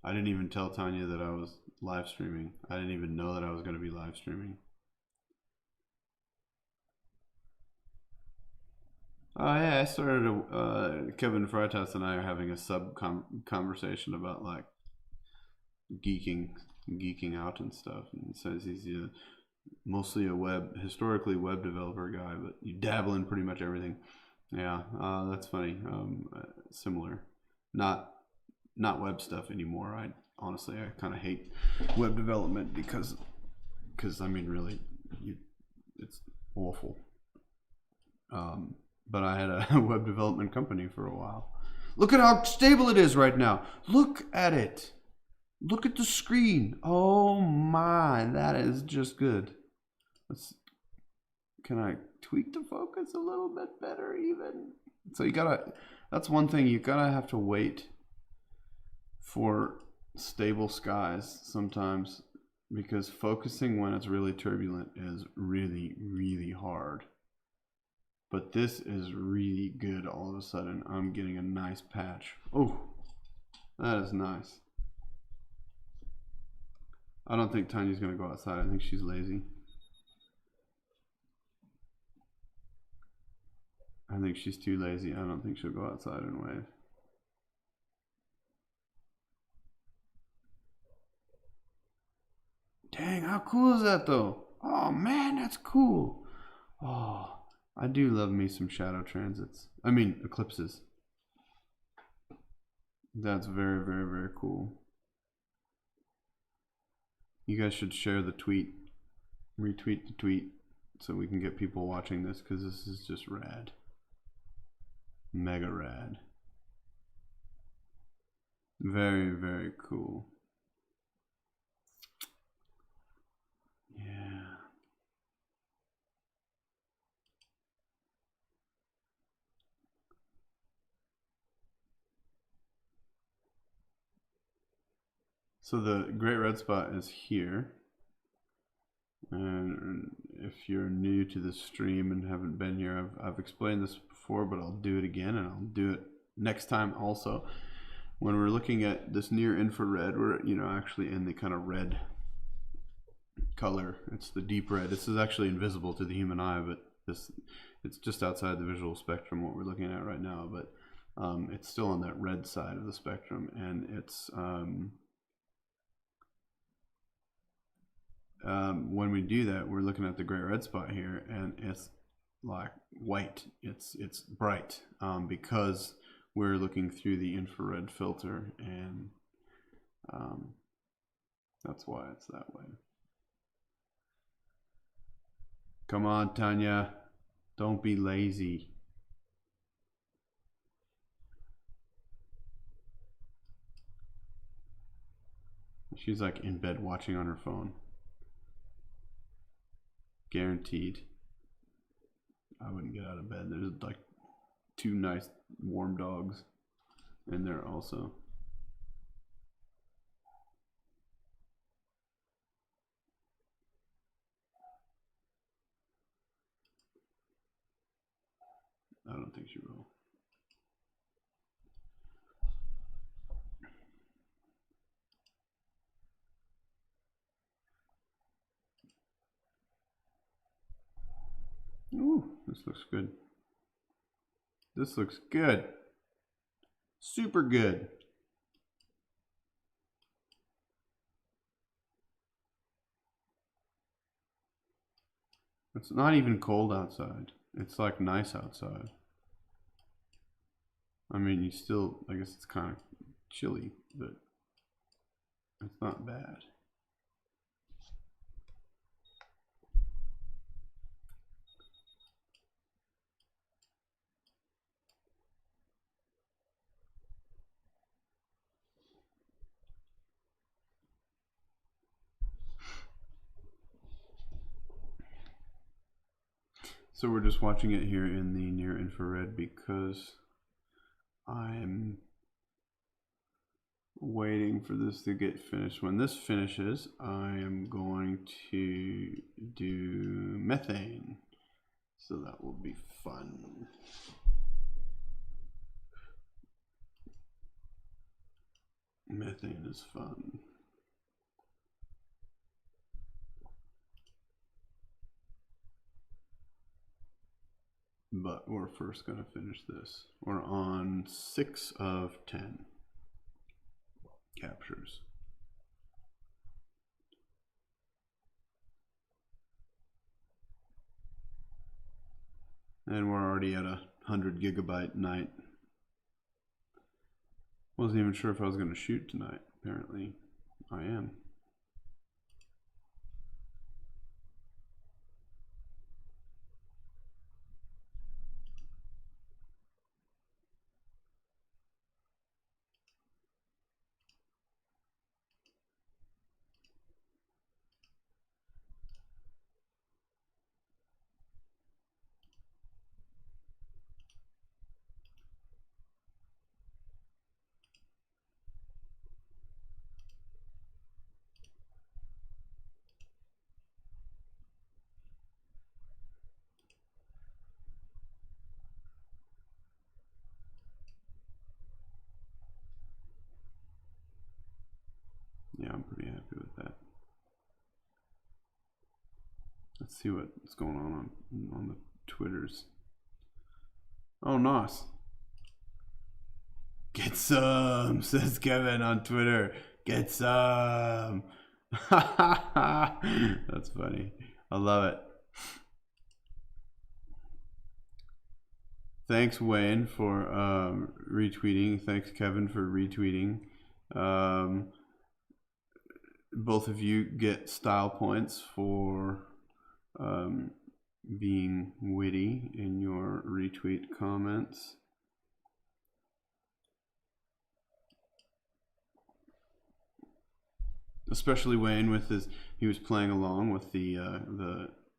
I didn't even tell Tanya that I was live streaming. I didn't even know that I was going to be live streaming. Oh yeah, I started Kevin Freitas and I are having a conversation about like geeking out and stuff. And he says he's mostly historically web developer guy, but you dabble in pretty much everything. Yeah, that's funny. Similar, not web stuff anymore. I honestly kind of hate web development because I mean really, it's awful. But I had a web development company for a while. Look at how stable it is right now. Look at it. Look at the screen. Oh my, that is just good. Can I tweak the focus a little bit better even? So that's one thing, you gotta have to wait for stable skies sometimes, because focusing when it's really turbulent is really hard. But this is really good. All of a sudden I'm getting a nice patch. Oh, that is nice. I don't think Tanya's gonna go outside. I think she's lazy. I think she's too lazy. I don't think she'll go outside and wave. Dang, how cool is that though? Oh man, that's cool. Oh, I do love me some shadow transits. I mean, eclipses. That's very, very, very cool. You guys should share the tweet, retweet the tweet, so we can get people watching this, because this is just rad. Mega rad. Very, very cool. Yeah. So the great red spot is here. And if you're new to the stream and haven't been here, I've explained this before, but I'll do it again, and I'll do it next time also. When we're looking at this near infrared, we're actually in the kind of red color. It's the deep red. This is actually invisible to the human eye, but it's just outside the visual spectrum what we're looking at right now. But it's still on that red side of the spectrum, and it's when we do that, we're looking at the great red spot here, and it's like white. It's bright because we're looking through the infrared filter, and that's why it's that way. Come on, Tanya, don't be lazy. She's like in bed watching on her phone. Guaranteed. I wouldn't get out of bed. There's like 2 nice warm dogs in there also. I don't think she will. Ooh, this looks good. This looks good. Super good. It's not even cold outside. It's like nice outside. I mean, you still, I guess it's kind of chilly, but it's not bad. So we're just watching it here in the near infrared because I'm waiting for this to get finished. When this finishes, I am going to do methane. So that will be fun. Methane is fun. But we're first going to finish this. We're on 6 of 10 captures. And we're already at 100 gigabyte night. Wasn't even sure if I was going to shoot tonight. Apparently, I am. Yeah, I'm pretty happy with that. Let's see what's going on the Twitters. Oh, nice. Get some, says Kevin on Twitter. Get some. That's funny. I love it. Thanks, Wayne, for retweeting. Thanks, Kevin, for retweeting. Both of you get style points for being witty in your retweet comments. Especially Wayne with his, he was playing along with the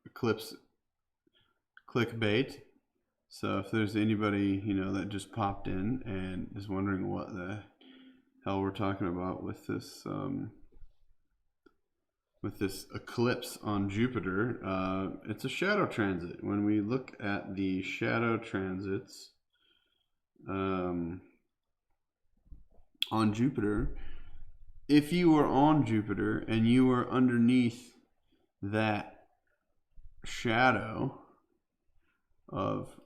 eclipse clickbait. So if there's anybody, you know, that just popped in and is wondering what the hell we're talking about with this eclipse on Jupiter, it's a shadow transit. When we look at the shadow transits on Jupiter, if you were on Jupiter and you were underneath that shadow of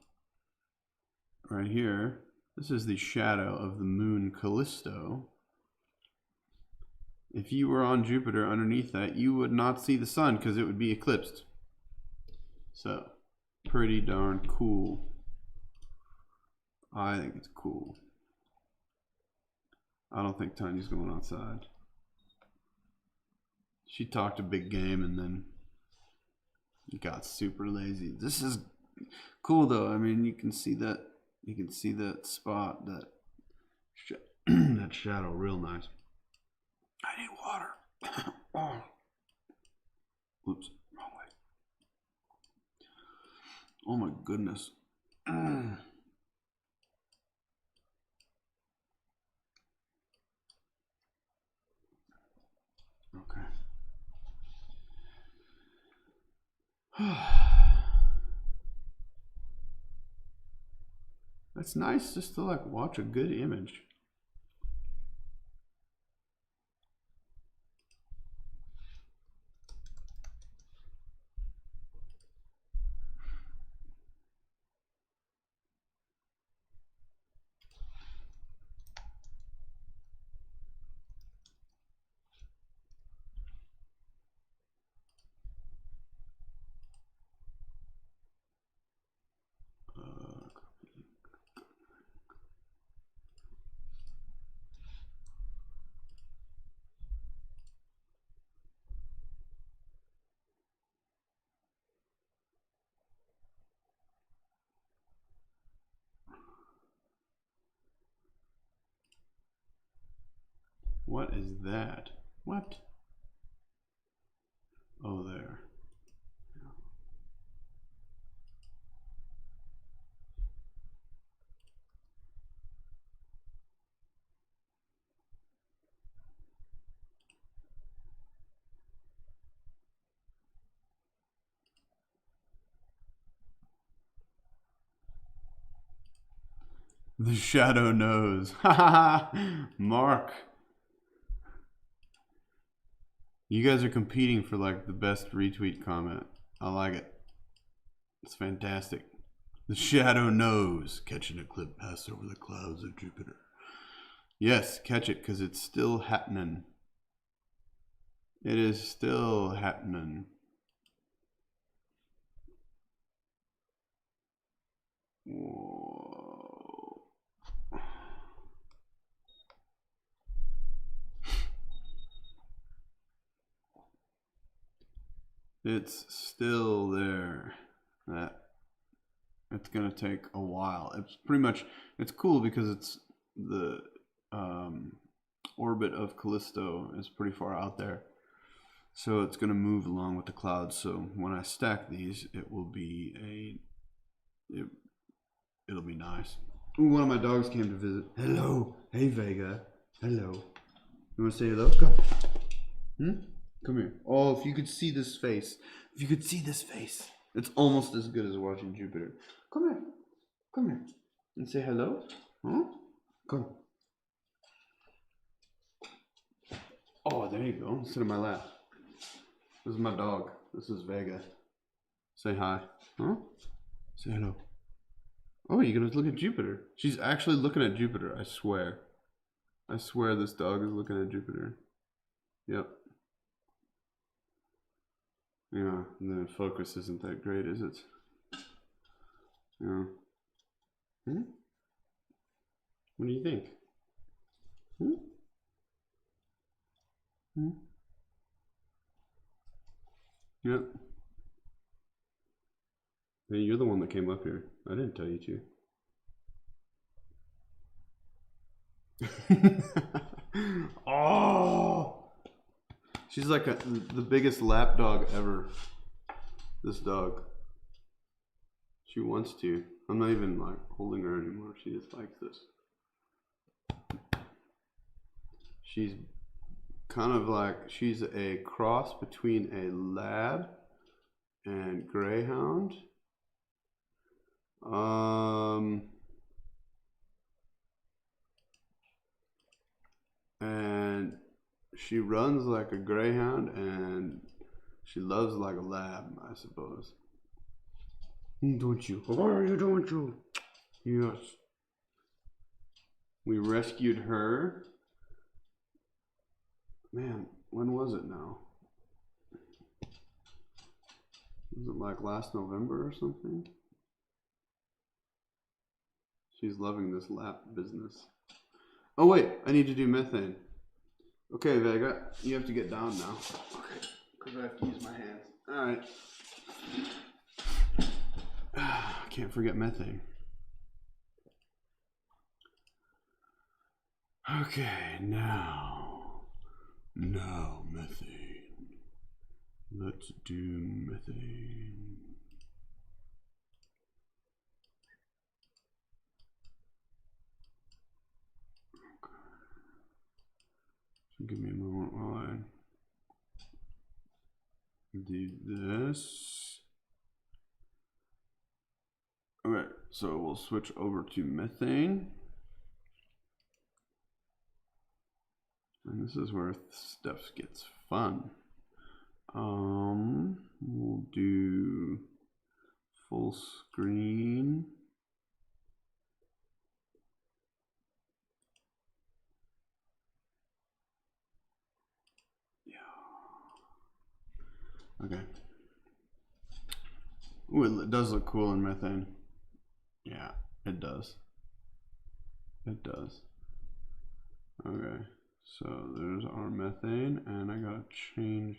right here, this is the shadow of the moon Callisto. If you were on Jupiter underneath that, you would not see the sun because it would be eclipsed. So, pretty darn cool. I think it's cool. I don't think Tanya's going outside. She talked a big game and then got super lazy. This is cool though. I mean, you can see that. You can see that spot, that that shadow, real nice. I need water. Oh. Oops, wrong way. Oh my goodness. Okay. That's nice just to like watch a good image. What is that? What? Oh, there. The shadow knows. Ha ha ha! Mark. You guys are competing for like the best retweet comment. I like it. It's fantastic. The shadow knows. Catch an eclipse pass over the clouds of Jupiter. Yes, catch it because it's still happening. It is still happening. Whoa. It's still there. That it's gonna take a while. It's pretty much, it's cool because it's the orbit of Callisto is pretty far out there, so it's gonna move along with the clouds. So when I stack these, it will be it'll be nice. Ooh, one of my dogs came to visit. Hello, hey Vega. Hello. You want to say hello? Come. Come here. Oh, if you could see this face. If you could see this face. It's almost as good as watching Jupiter. Come here. Come here. And say hello. Huh? Come. Oh, there you go. Sit in my lap. This is my dog. This is Vega. Say hi. Huh? Say hello. Oh, you're gonna look at Jupiter. She's actually looking at Jupiter, I swear. I swear this dog is looking at Jupiter. Yep. Yeah, the focus isn't that great, is it? Yeah. Hmm? What do you think? Hmm? Hmm? Yep. Hey, you're the one that came up here. I didn't tell you to. Oh! She's like the biggest lap dog ever. This dog. She wants to. I'm not even like holding her anymore. She just likes this. She's kind of like, she's a cross between a lab and greyhound. And she runs like a greyhound and she loves like a lab, I suppose. Don't you? Don't you? Yes. We rescued her. Man, when was it now? Was it like last November or something? She's loving this lap business. Oh wait, I need to do methane. Okay, Vega, you have to get down now. Okay, because I have to use my hands. All right. I can't forget methane. Okay, now methane. Let's do methane. Okay. So give me a moment while I do this. Okay, so we'll switch over to methane. And this is where stuff gets fun. We'll do full screen. Yeah. Okay. Ooh, it does look cool in methane. Yeah, it does. It does. Okay, so there's our methane, and I gotta change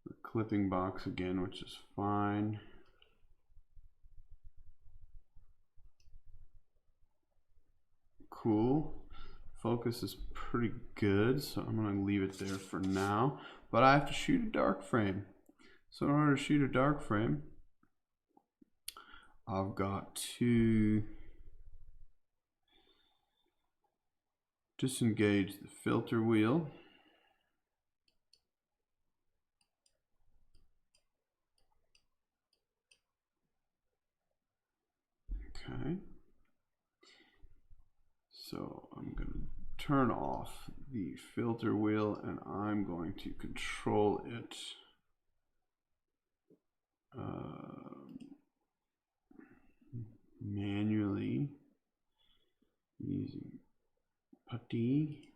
the clipping box again, which is fine. Cool. Focus is pretty good, so I'm gonna leave it there for now. But I have to shoot a dark frame. So in order to shoot a dark frame, I've got to disengage the filter wheel. Okay. So I'm going to turn off the filter wheel and I'm going to control it manually using putty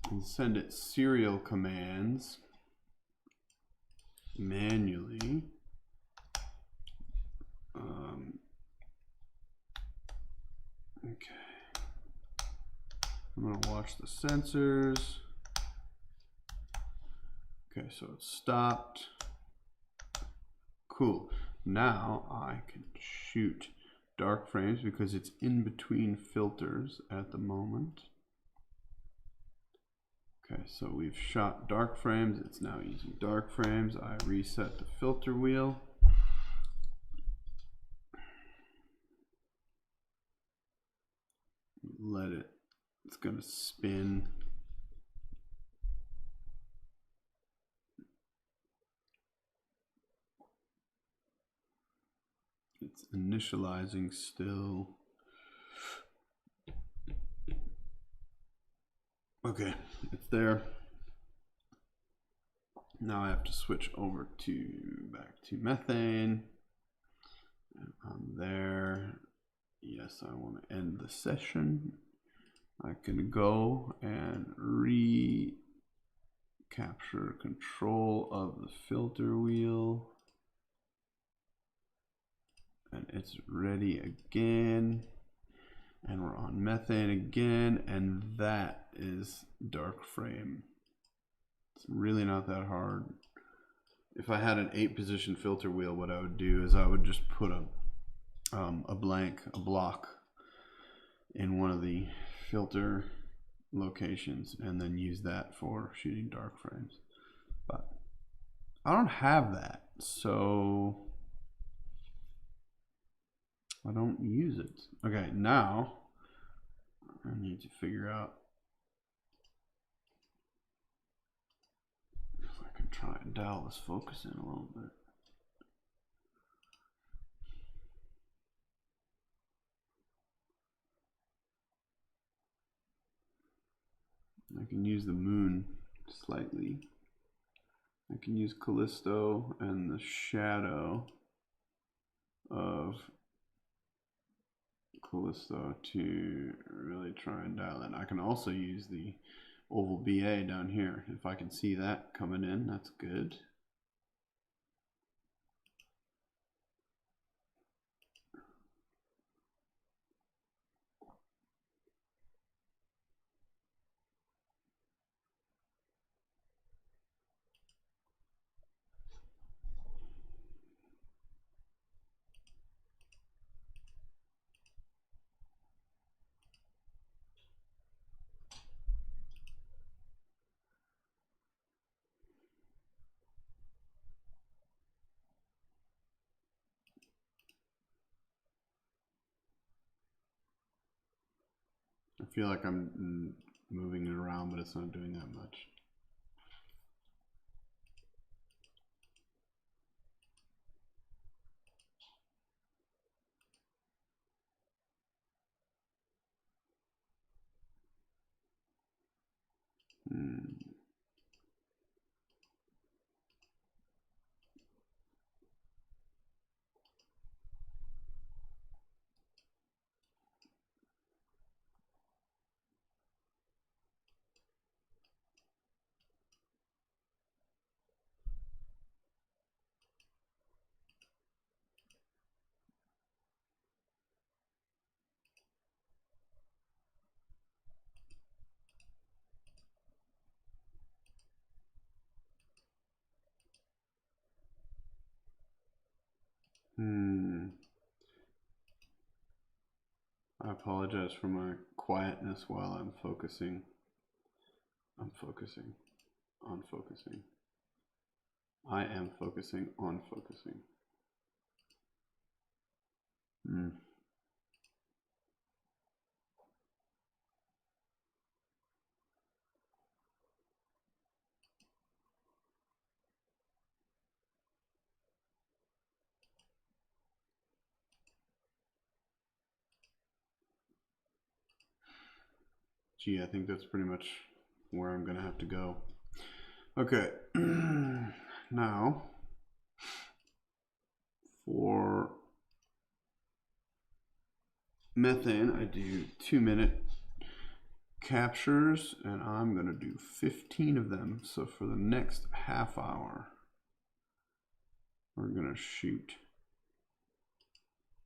and send it serial commands manually. Okay. I'm going to watch the sensors. Okay, so it's stopped. Cool. Now I can shoot dark frames because it's in between filters at the moment. Okay, so we've shot dark frames. It's now using dark frames. I reset the filter wheel. Let it, it's gonna spin. It's initializing still. Okay, it's there. Now I have to switch over to back to methane. I'm there. Yes, I want to end the session. I can go and capture control of the filter wheel. And it's ready again. And we're on methane again. And that is dark frame. It's really not that hard. If I had an 8-position filter wheel, what I would do is I would just put a block in one of the filter locations and then use that for shooting dark frames. But I don't have that, so I don't use it. Okay, now I need to figure out if I can try and dial this focus in a little bit. I can use the moon slightly. I can use Callisto and the shadow of Callisto to really try and dial in. I can also use the oval BA down here. If I can see that coming in, that's good. I feel like I'm moving it around, but it's not doing that much. I apologize for my quietness while I'm focusing. I'm focusing on focusing. I am focusing on focusing. Gee, I think that's pretty much where I'm gonna have to go. Okay, now for methane, I do 2-minute captures, and I'm gonna do 15 of them. So for the next half hour, we're gonna shoot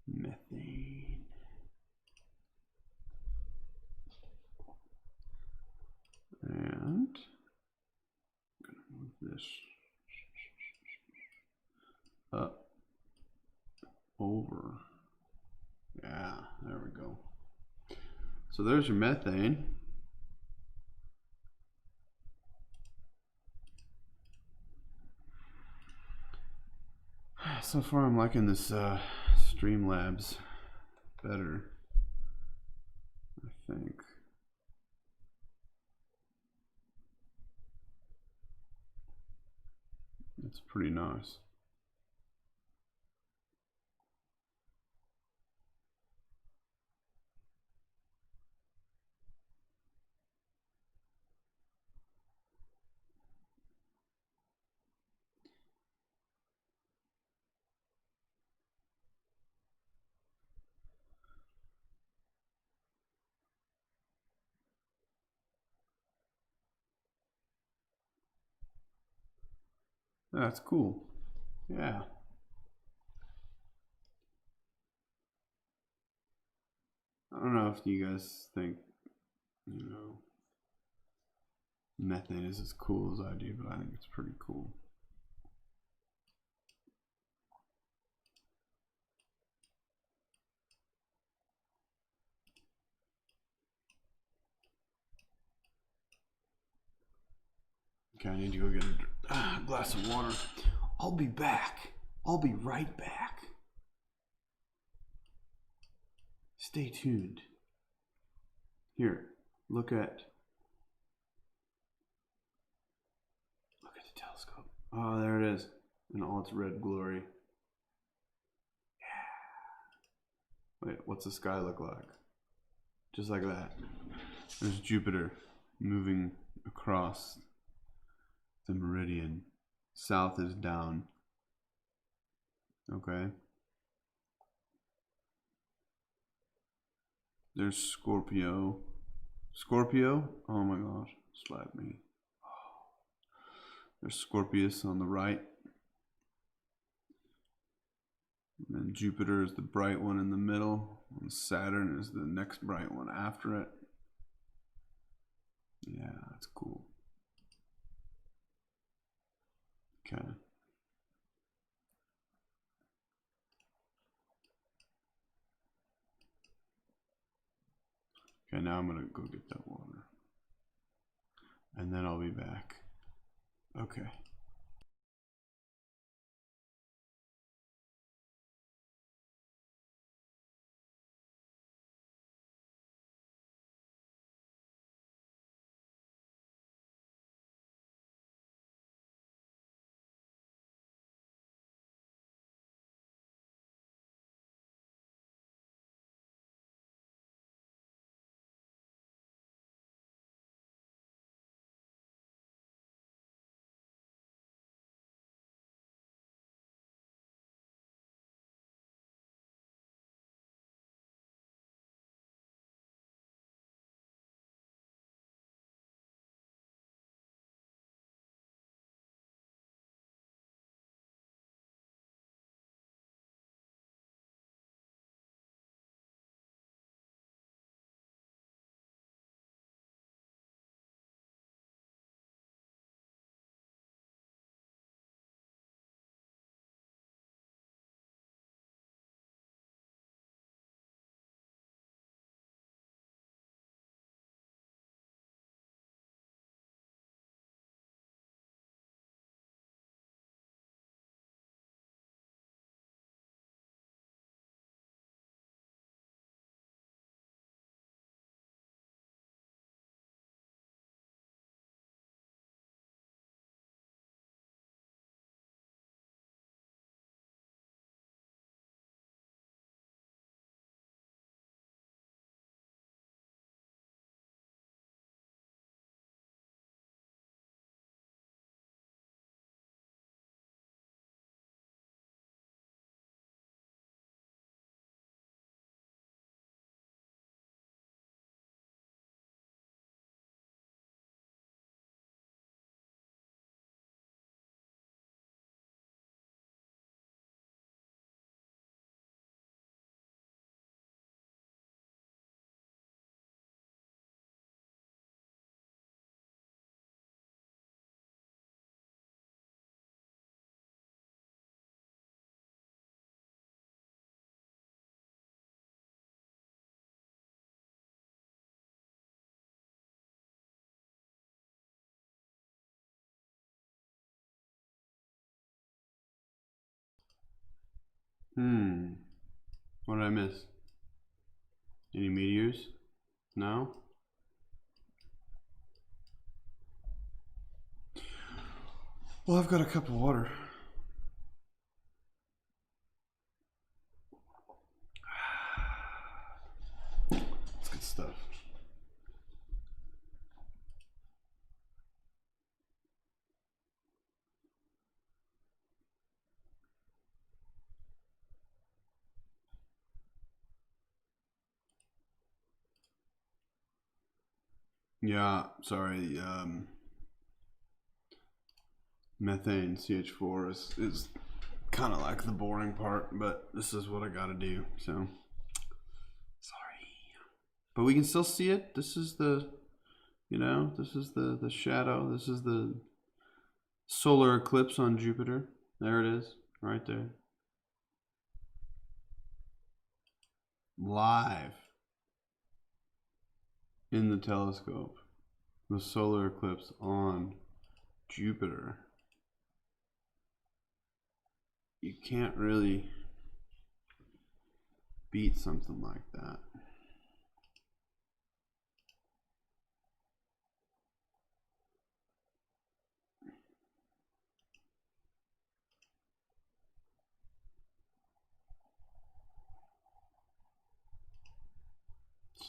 methane. And I'm gonna move this up, over. Yeah, there we go. So there's your methane. So far I'm liking this Streamlabs better, I think. It's pretty nice. That's cool. Yeah. I don't know if you guys think, methane is as cool as I do, but I think it's pretty cool. Okay, I need to go get a glass of water. I'll be back. I'll be right back. Stay tuned. Here, look at the telescope. Oh, there it is in all its red glory. Yeah. Wait, what's the sky look like? Just like that. There's Jupiter moving across the meridian. South is down. Okay. There's Scorpio. Scorpio? Oh my gosh. Slap me. There's Scorpius on the right. And then Jupiter is the bright one in the middle. And Saturn is the next bright one after it. Yeah, that's cool. Okay. Okay, now I'm gonna go get that water. And then I'll be back. Okay. What did I miss? Any meteors? No? Well, I've got a cup of water. It's good stuff. Yeah, sorry. methane CH4 is kind of like the boring part, but this is what I got to do. So sorry, but we can still see it. This is the, this is the shadow. This is the solar eclipse on Jupiter. There it is, right there. Live in the telescope, the solar eclipse on Jupiter. You can't really beat something like that.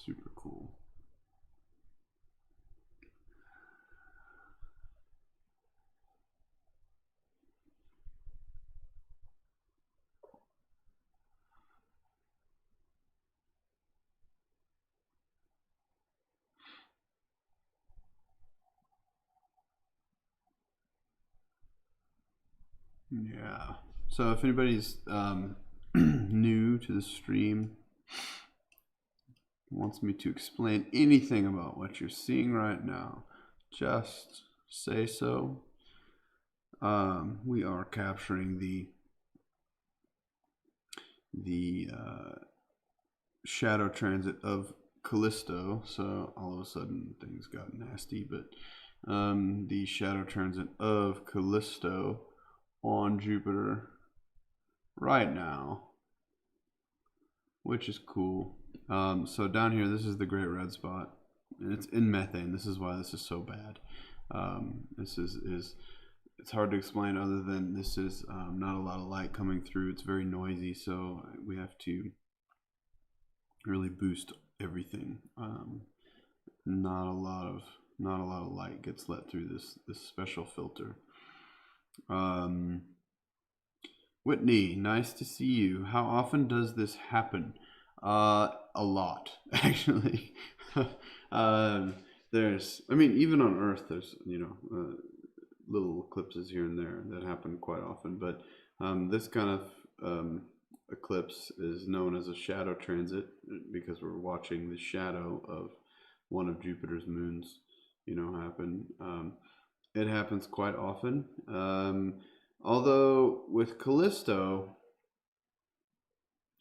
Super cool. Yeah. So if anybody's new to the stream, wants me to explain anything about what you're seeing right now, just say so. We are capturing the shadow transit of Callisto, so all of a sudden things got nasty, but the shadow transit of Callisto on Jupiter right now, which is cool. So down here, this is the great red spot, and it's in methane. This is why this is so bad. This is it's hard to explain other than this is not a lot of light coming through. It's very noisy, so we have to really boost everything. Not a lot of light gets let through this special filter. Whitney, nice to see you. How often does this happen? A lot, actually. Even on Earth, there's little eclipses here and there that happen quite often, but this kind of eclipse is known as a shadow transit because we're watching the shadow of one of Jupiter's moons, happen. It happens quite often. Although with Callisto,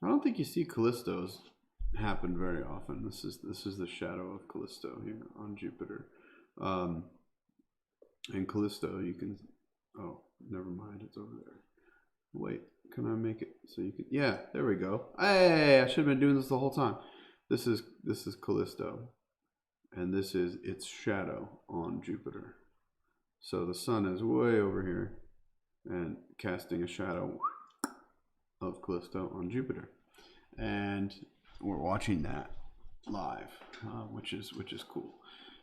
I don't think you see Callisto's happen very often. This is the shadow of Callisto here on Jupiter. And Callisto, you can, oh, never mind, it's over there. Wait, can I make it so you can, yeah, there we go. Hey, I should have been doing this the whole time. This is Callisto, and this is its shadow on Jupiter. So the sun is way over here and casting a shadow of Callisto on Jupiter, and we're watching that live, which is cool.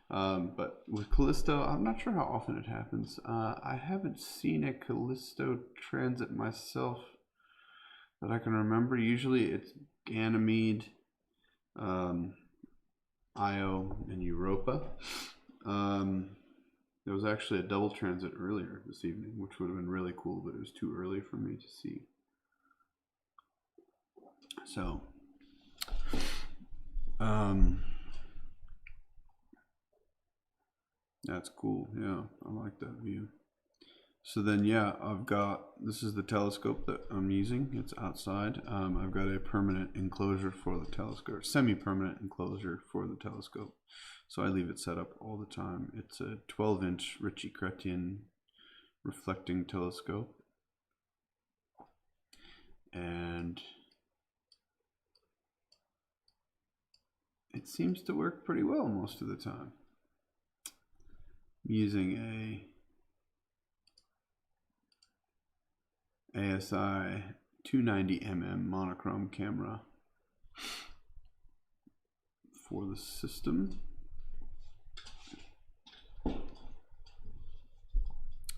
But with Callisto, I'm not sure how often it happens. I haven't seen a Callisto transit myself that I can remember. Usually it's Ganymede, Io, and Europa. There was actually a double transit earlier this evening, which would have been really cool, but it was too early for me to see. So, that's cool. Yeah, I like that view. So then, yeah, this is the telescope that I'm using. It's outside. I've got a permanent enclosure for the telescope, semi-permanent enclosure for the telescope. So I leave it set up all the time. It's a 12-inch Ritchie-Chrétien reflecting telescope. And it seems to work pretty well most of the time. I'm using a ASI 290mm monochrome camera for the system.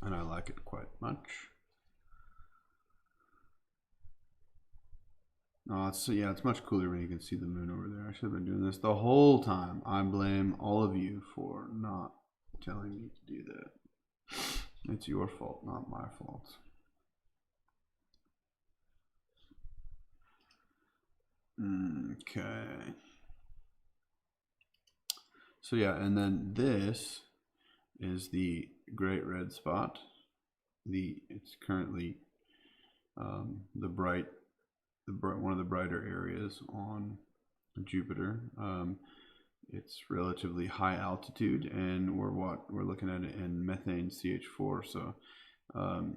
And I like it quite much. It's much cooler when you can see the moon over there. I should have been doing this the whole time. I blame all of you for not telling me to do that. It's your fault, not my fault. Okay. So yeah, and then this is the great red spot. It's currently one of the brighter areas on Jupiter. It's relatively high altitude, and we're looking at it in methane CH4. So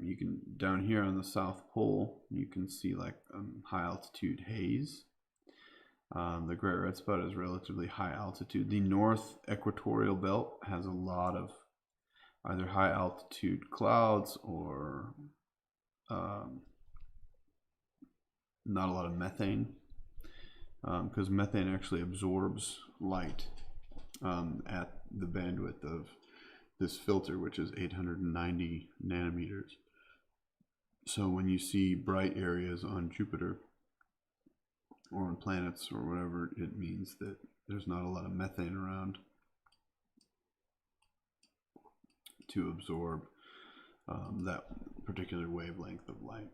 you can, down here on the South Pole, you can see like high altitude haze. The great red spot is relatively high altitude. The north equatorial belt has a lot of either high altitude clouds or not a lot of methane, because methane actually absorbs light at the bandwidth of this filter, which is 890 nanometers. So when you see bright areas on Jupiter or on planets or whatever, it means that there's not a lot of methane around to absorb that particular wavelength of light.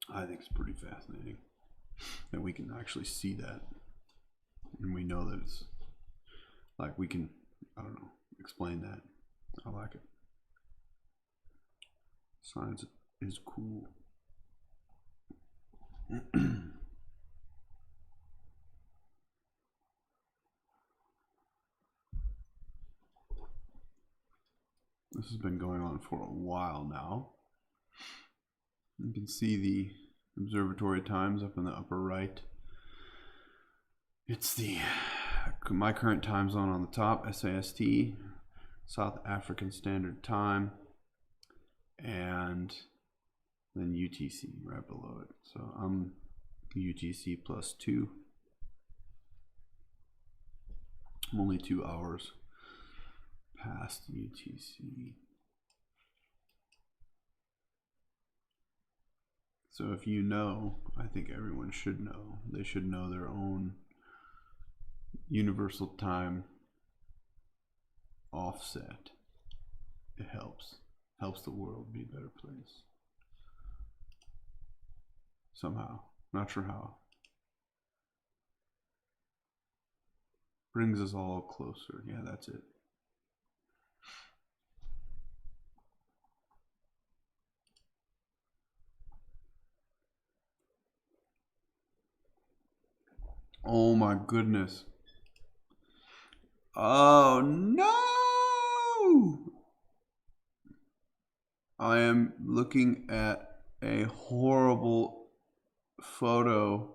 I think it's pretty fascinating that we can actually see that, and we know that it's like we can, I don't know, explain that. I like it. Science is cool. This has been going on for a while now. You can see the observatory times up in the upper right. It's my current time zone on the top, SAST, South African Standard Time, and then UTC right below it. So I'm UTC +2. I'm only 2 hours past UTC. So if you know, I think everyone should know. They should know their own universal time offset. It helps the world be a better place. Somehow, not sure how. Brings us all closer. Yeah, that's it. Oh my goodness. Oh no! I am looking at a horrible photo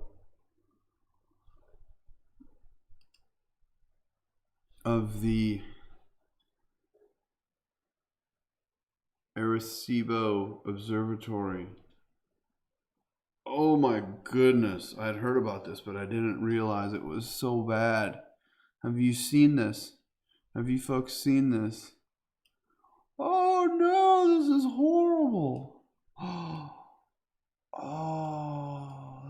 of the Arecibo Observatory. Oh my goodness. I'd heard about this, but I didn't realize it was so bad. Have you seen this? Have you folks seen this? Oh no, this is horrible. Oh,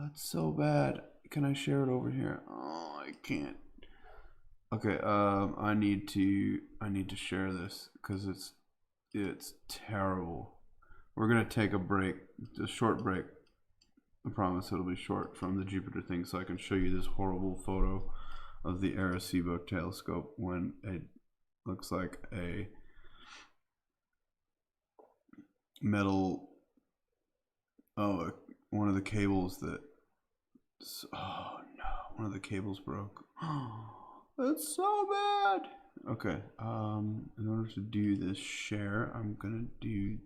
that's so bad. Can I share it over here? Oh, I can't. Okay, I need to share this because it's terrible. We're gonna take a break, a short break. I promise it'll be short from the Jupiter thing, so I can show you this horrible photo of the Arecibo telescope when it looks like a metal. Oh, one of the cables that. Oh no, one of the cables broke. That's so bad. Okay, in order to do this share, I'm gonna do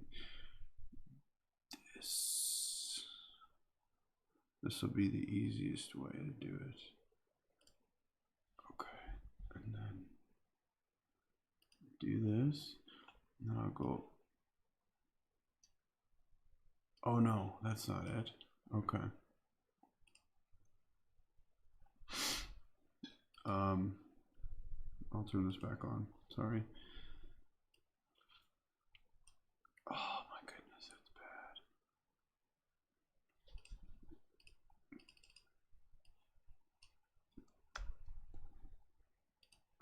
this. This will be the easiest way to do it. Okay, and then do this. And then I'll go. Oh no, that's not it. Okay. I'll turn this back on. Sorry. Oh my goodness, that's bad.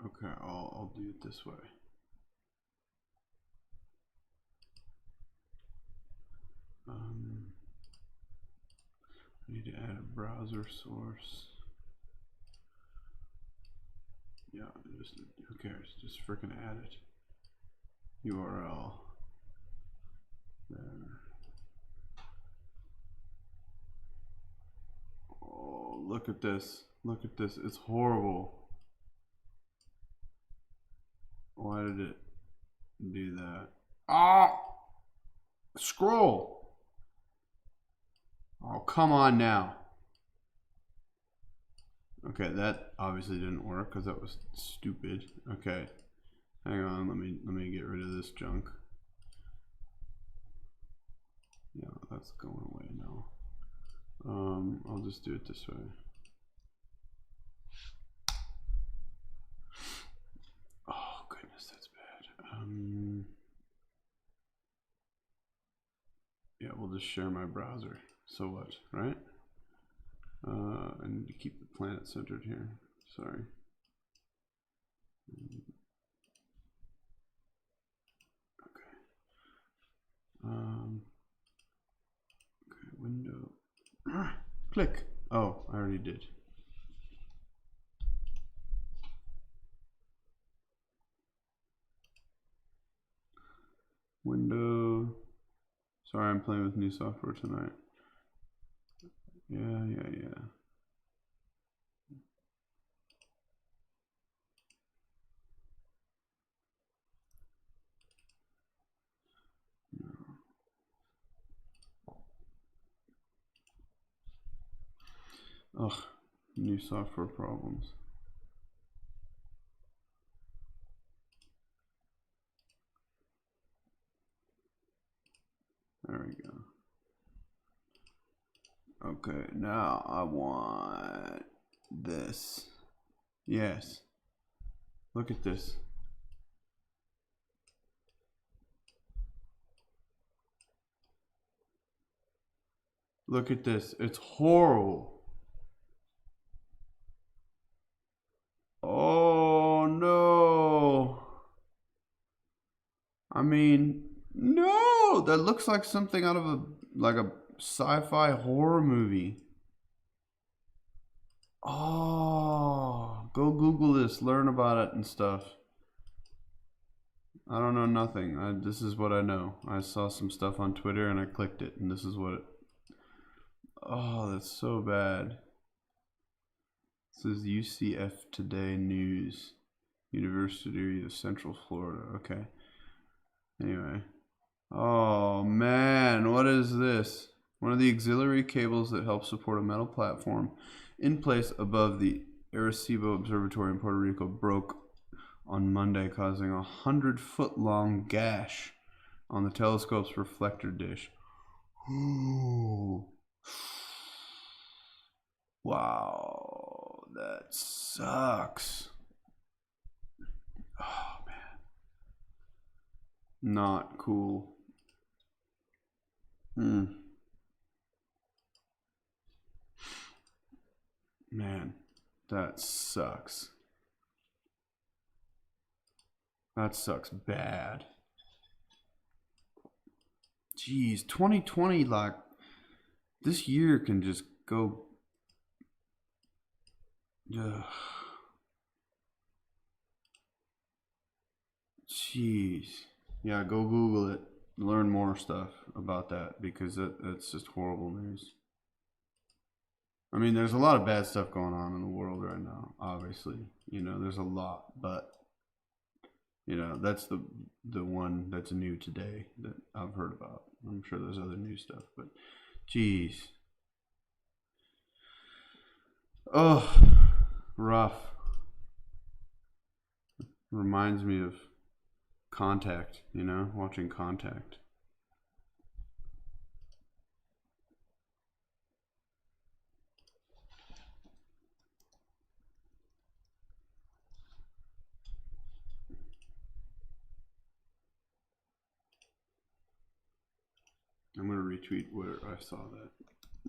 Okay, I'll I'll do it this way. I need to add a browser source. Yeah, just who cares? Just freaking add it. URL. There. Oh, look at this. Look at this. It's horrible. Why did it do that? Ah! Scroll! Oh, come on now. Okay, that obviously didn't work because that was stupid. Okay. Hang on, let me get rid of this junk. Yeah, that's going away now. I'll just do it this way. Oh goodness, that's bad. Yeah, we'll just share my browser. So what, right? I need to keep the planet centered here. Sorry. Okay. Okay, window. Click. Oh, I already did. Window. Sorry, I'm playing with new software tonight. Yeah. Ugh, new software problems. There we go. Okay, now I want this. Yes. Look at this. Look at this. It's horrible. Oh no. I mean, no. That looks like something out of a sci-fi horror movie. Oh, go Google this, learn about it and stuff. I don't know nothing. This is what I know. I saw some stuff on Twitter and I clicked it, and this is what it. Oh, that's so bad. This is UCF Today News, University of Central Florida. Okay. Anyway. Oh man, what is this? One of the auxiliary cables that helps support a metal platform in place above the Arecibo Observatory in Puerto Rico broke on Monday, causing a 100-foot-long gash on the telescope's reflector dish. Ooh. Wow, that sucks. Oh man, not cool. Man, that sucks. That sucks bad. Jeez, 2020, like, this year can just go. Ugh. Jeez. Yeah, go Google it. Learn more stuff about that because that's just horrible news. I mean, there's a lot of bad stuff going on in the world right now, obviously. You know, there's a lot, but you know, that's the one that's new today that I've heard about. I'm sure there's other new stuff, but geez. Oh, rough. Reminds me of Contact, you know, watching Contact. I'm gonna retweet where I saw that.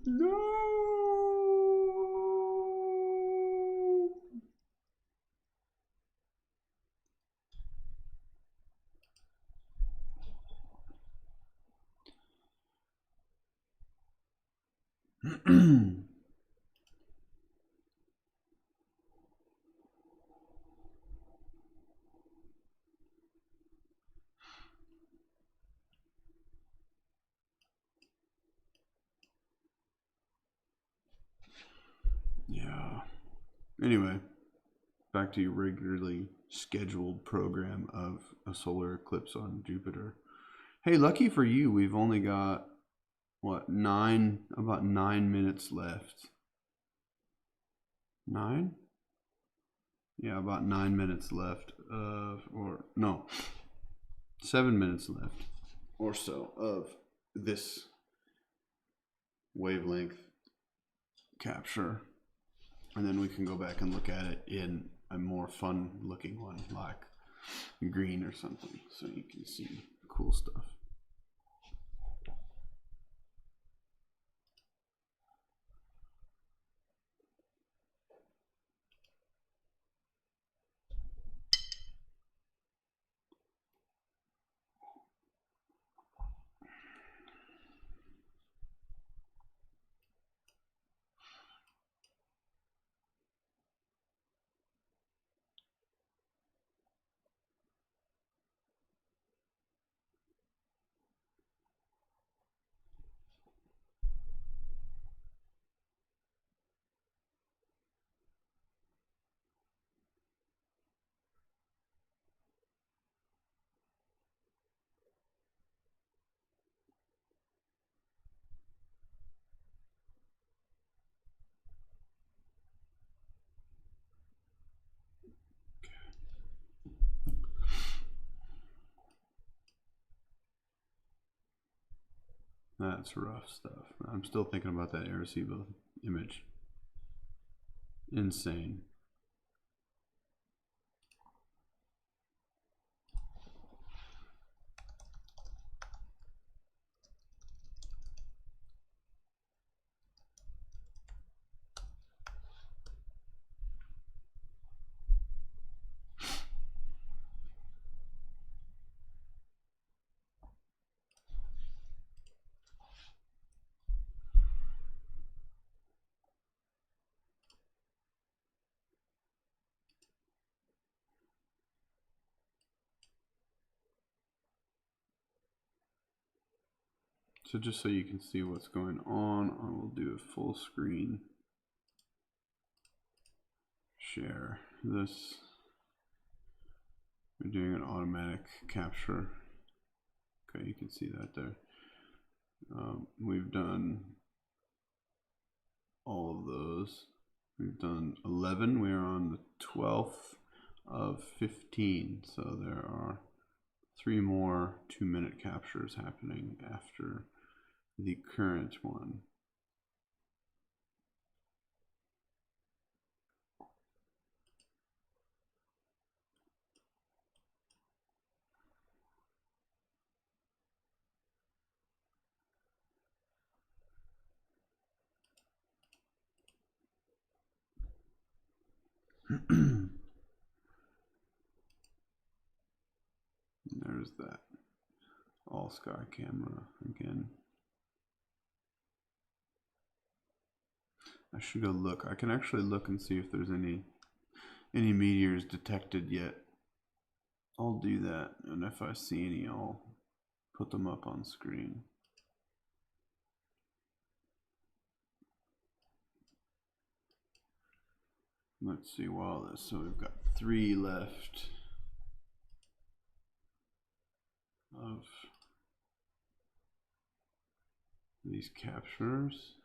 No. Yeah. Anyway, back to your regularly scheduled program of a solar eclipse on Jupiter. Hey, lucky for you, we've only got what, about 9 minutes left. 9? Yeah, about 9 minutes left or no, 7 minutes left or so of this wavelength capture. And then we can go back and look at it in a more fun looking one, like green or something, so you can see cool stuff. That's rough stuff. I'm still thinking about that Arecibo image. Insane. So just so you can see what's going on, I will do a full screen share. This, we're doing an automatic capture. Okay, you can see that there. We've done all of those. We've done 11. We are on the 12th of 15. So there are 3 more 2-minute captures happening after the current one. There's that all sky camera again. I should go look. I can actually look and see if there's any meteors detected yet. I'll do that, and if I see any, I'll put them up on screen. Let's see, while this, so we've got 3 left of these captures.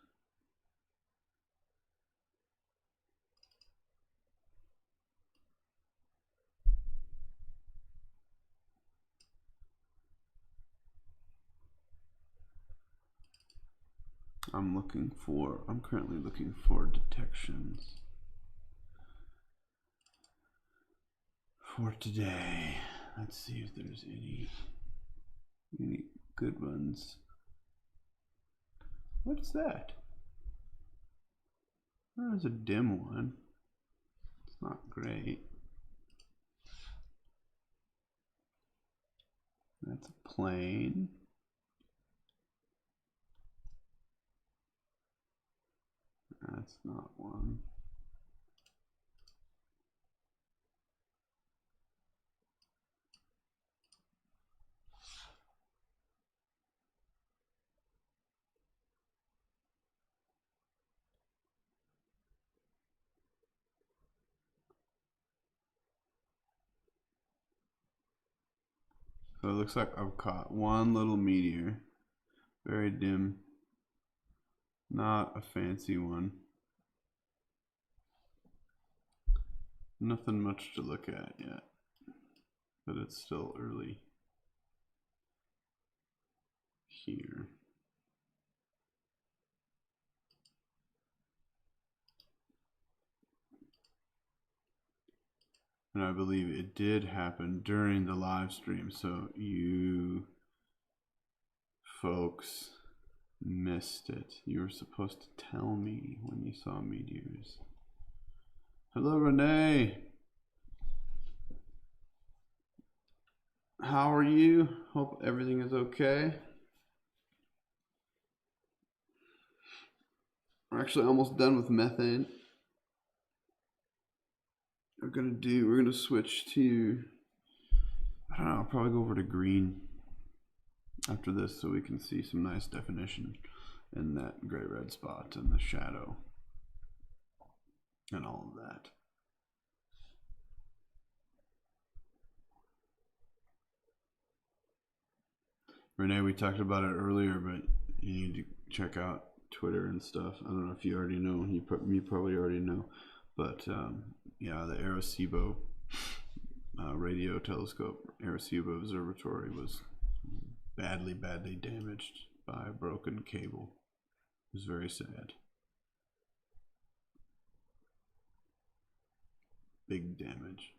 I'm currently looking for detections for today. Let's see if there's any good ones. What's that? There's a dim one. It's not great. That's a plane. That's not one. So it looks like I've caught one little meteor. Very dim. Not a fancy one. Nothing much to look at yet. But it's still early here. And I believe it did happen during the live stream, so you folks missed it. You were supposed to tell me when you saw meteors. Hello, Renee. How are you? Hope everything is okay. We're actually almost done with methane. We're gonna switch to, I don't know, I'll probably go over to green after this so we can see some nice definition in that gray red spot and the shadow and all of that. Renee, we talked about it earlier, but you need to check out Twitter and stuff. I don't know if you already know. You probably already know, but yeah, the Arecibo radio telescope, Arecibo Observatory, was badly damaged by a broken cable. It was very sad. Big damage.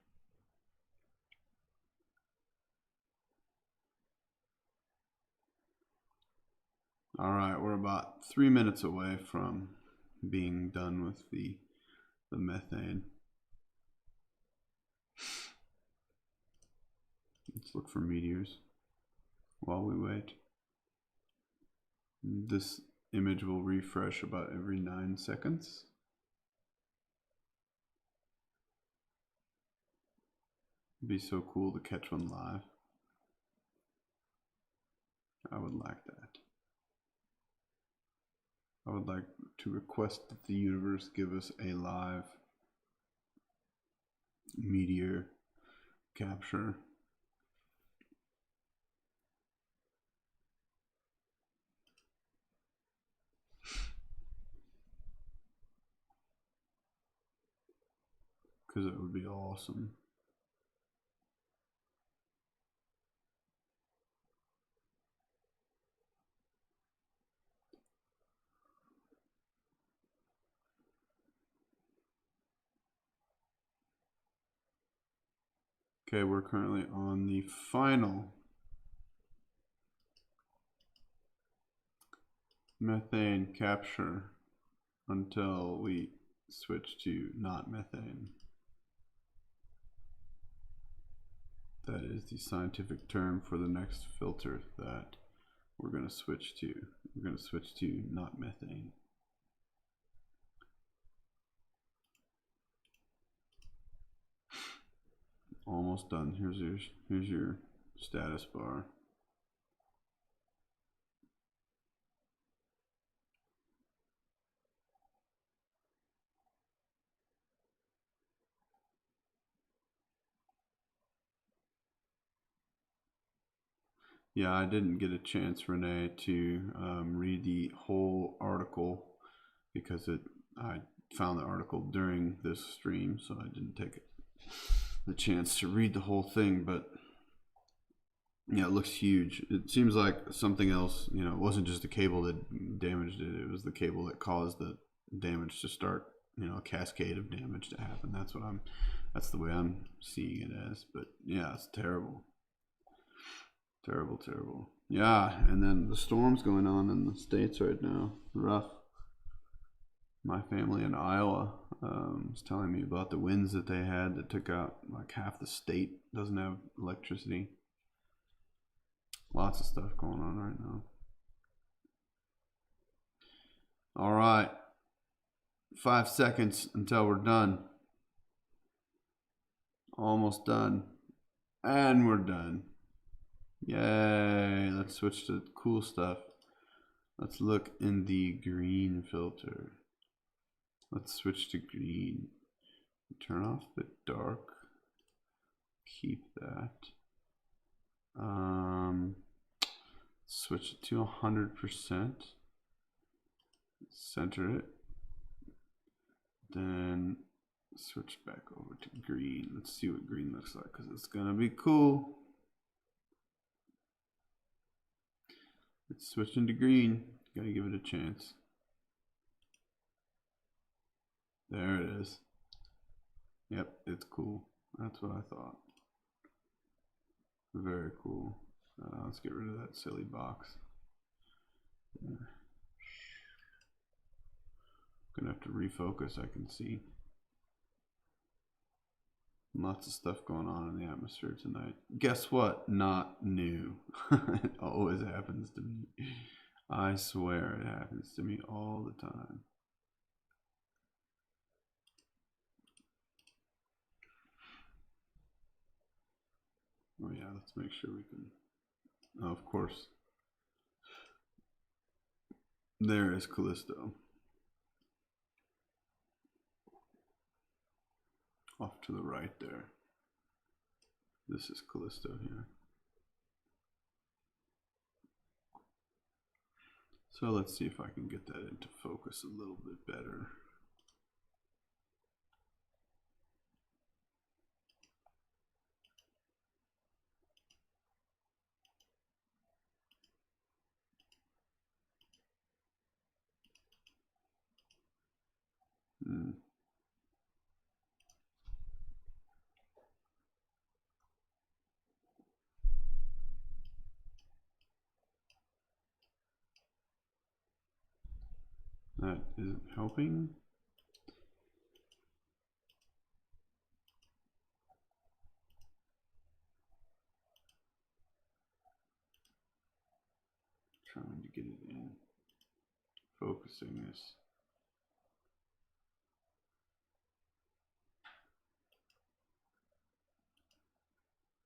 All right, we're about 3 minutes away from being done with the methane. Let's look for meteors while we wait. This image will refresh about every 9 seconds. It'd be so cool to catch one live. I would like that. I would like to request that the universe give us a live meteor capture. Because it would be awesome. Okay, we're currently on the final methane capture until we switch to not methane. That is the scientific term for the next filter that we're going to switch to. We're going to switch to not methane. Almost done. Here's your status bar. Yeah, I didn't get a chance, Renee, to read the whole article because I found the article during this stream, so I didn't take the chance to read the whole thing. But yeah, it looks huge. It seems like something else. You know, it wasn't just the cable that damaged it; it was the cable that caused the damage to start. You know, a cascade of damage to happen. That's the way I'm seeing it as. But yeah, it's terrible. Terrible. Yeah, and then the storms going on in the States right now. Rough. My family in Iowa was telling me about the winds that they had that took out like half the state. Doesn't have electricity. Lots of stuff going on right now. All right. 5 seconds until we're done. Almost done. And we're done. Yay. Let's switch to cool stuff. Let's look in the green filter. Let's switch to green. Turn off the dark. Keep that. Switch it to 100%. Center it. Then switch back over to green. Let's see what green looks like because it's gonna be cool. It's switching to green. Gotta give it a chance. There it is. Yep, it's cool. That's what I thought. Very cool. Let's get rid of that silly box. There. Gonna have to refocus, I can see. Lots of stuff going on in the atmosphere tonight. Guess what? Not new. It always happens to me. I swear it happens to me all the time. Oh yeah, let's make sure we can. Oh, of course. There is Callisto. Off to the right there. This is Callisto here. So let's see if I can get that into focus a little bit better. That isn't helping. Trying to get it in. Focusing this.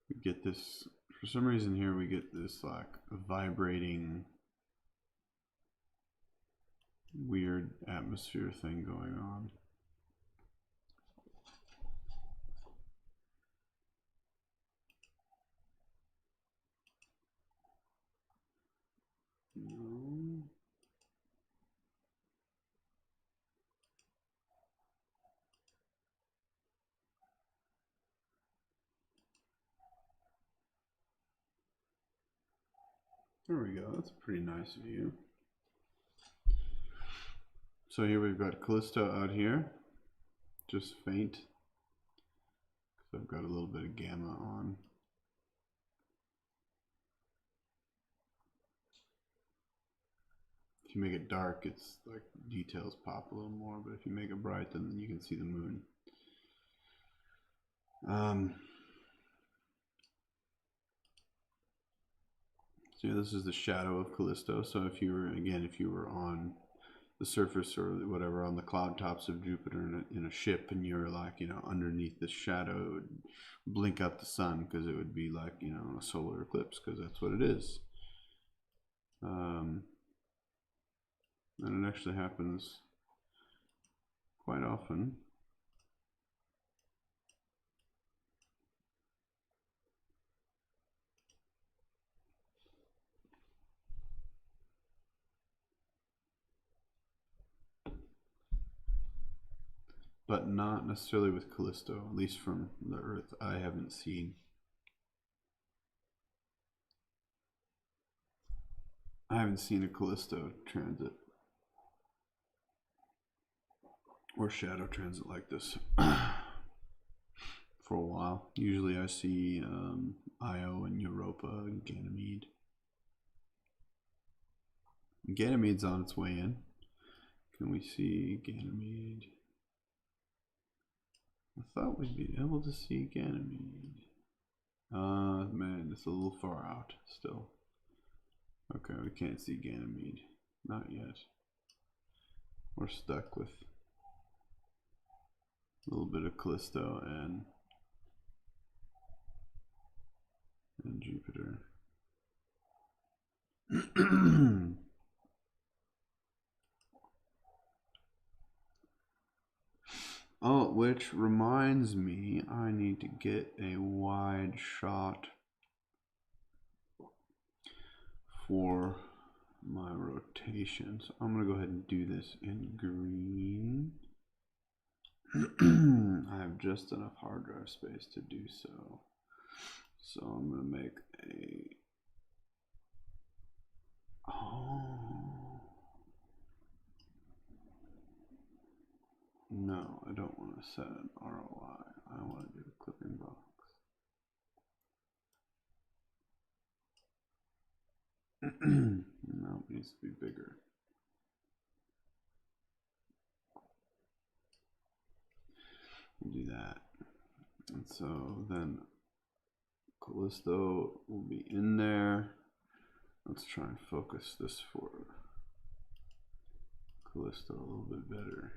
We get this, for some reason here we get this like vibrating weird atmosphere thing going on. No. There we go, that's a pretty nice view. So here we've got Callisto out here, just faint. So I've got a little bit of gamma on. If you make it dark, it's like details pop a little more, but if you make it bright, then you can see the moon. So yeah, this is the shadow of Callisto. So if you were, again, if you were on the surface or whatever on the cloud tops of Jupiter in a ship, and you're like, you know, underneath the shadow, it would blink out the sun because it would be like, you know, a solar eclipse, because that's what it is. And it actually happens quite often. But not necessarily with Callisto, at least from the Earth. I haven't seen. I haven't seen a Callisto transit or shadow transit like this for a while. Usually I see Io and Europa and Ganymede. Ganymede's on its way in. Can we see Ganymede? I thought we'd be able to see Ganymede. Man, it's a little far out still. Okay, we can't see Ganymede. Not yet. We're stuck with a little bit of Callisto and Jupiter. Oh, which reminds me, I need to get a wide shot for my rotation. So I'm going to go ahead and do this in green. I have just enough hard drive space to do so. So I'm going to make a... Oh. No, I don't want to set an ROI. I want to do a clipping box. No, it needs to be bigger. We'll do that. And so then Callisto will be in there. Let's try and focus this for Callisto a little bit better.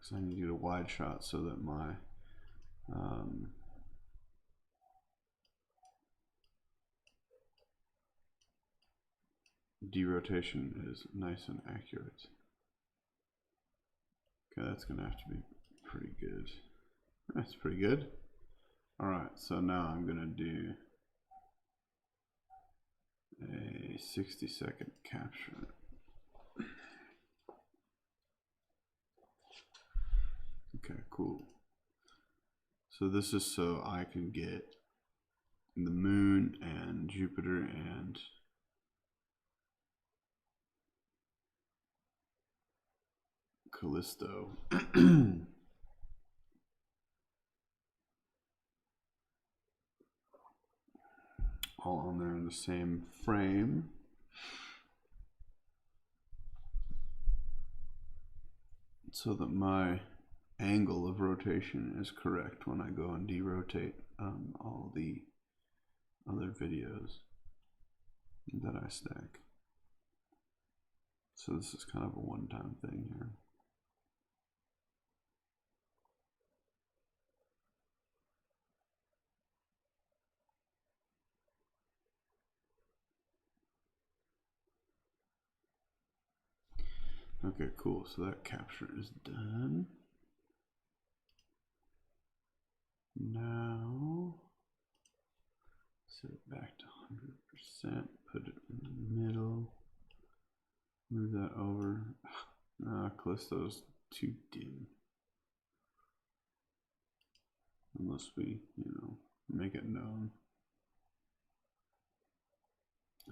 So I need to get a wide shot so that my derotation is nice and accurate. Okay, that's gonna have to be pretty good. That's pretty good. All right, so now I'm gonna do a 60-second capture. Okay, cool. So this is so I can get the moon and Jupiter and Callisto. All on there in the same frame. So that my angle of rotation is correct when I go and derotate all the other videos that I stack. So this is kind of a one-time thing here. Okay, cool. So that capture is done. Now, set it back to 100%, put it in the middle, move that over. Callisto's too dim. Unless we, make it known.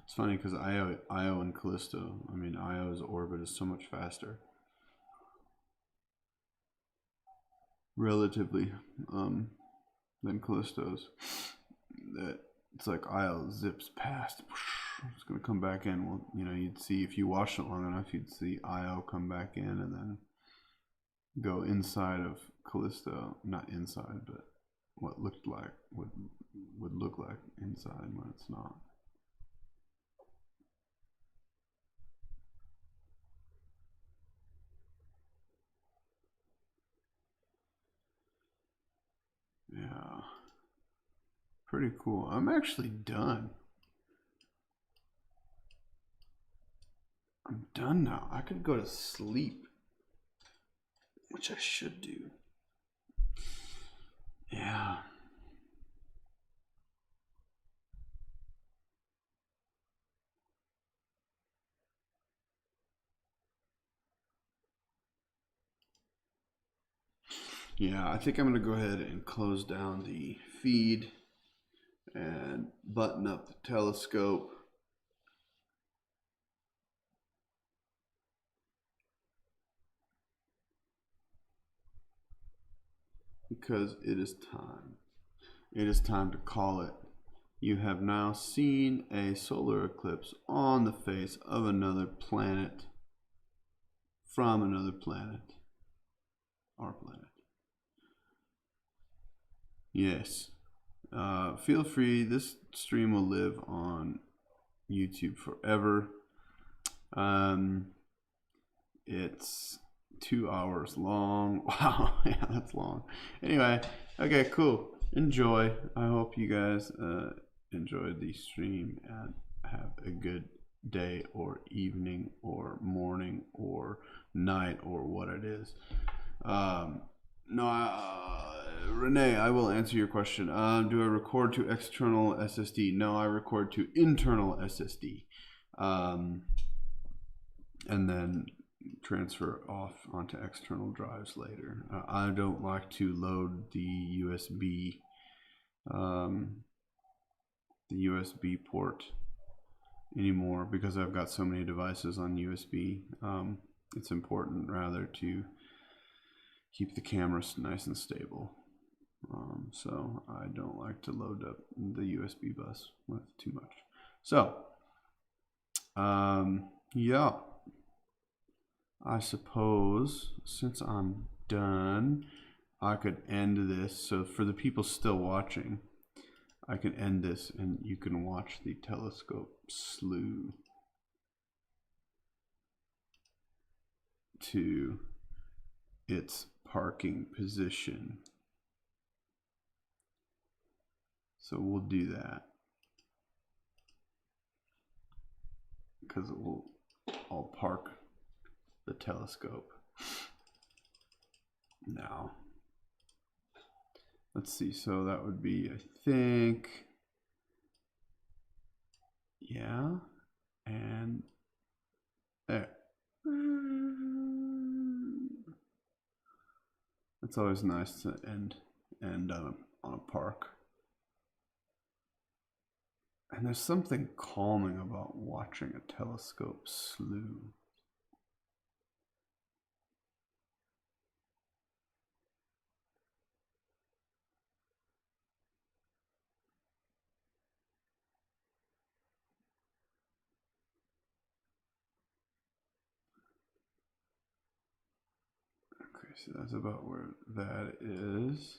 It's funny because Io and Callisto, Io's orbit is so much faster. Relatively, than Callisto's. That it's like Io zips past. It's gonna come back in. Well, you'd see if you watched it long enough, you'd see Io come back in and then go inside of Callisto. Not inside, but what looked like would look like inside when it's not. Yeah, pretty cool. I'm actually done. I'm done now. I could go to sleep, which I should do. Yeah. Yeah, I think I'm going to go ahead and close down the feed and button up the telescope. Because it is time. It is time to call it. You have now seen a solar eclipse on the face of another planet from another planet. Our planet. Yes. Feel free. This stream will live on YouTube forever. It's 2 hours long. Wow, yeah, that's long. Anyway, okay, cool. Enjoy. I hope you guys enjoyed the stream and have a good day or evening or morning or night or what it is. Renee, I will answer your question. Do I record to external SSD? No, I record to internal SSD. And then transfer off onto external drives later. I don't like to load the USB port anymore because I've got so many devices on USB. It's important rather to keep the camera nice and stable. So I don't like to load up the USB bus with too much. So, yeah. I suppose since I'm done, I could end this. So for the people still watching, I can end this and you can watch the telescope slew to its parking position. So we'll do that because I'll park the telescope now. Let's see, so that would be, I think, yeah, and there. It's always nice to end on a park. And there's something calming about watching a telescope slew. Okay, so that's about where that is.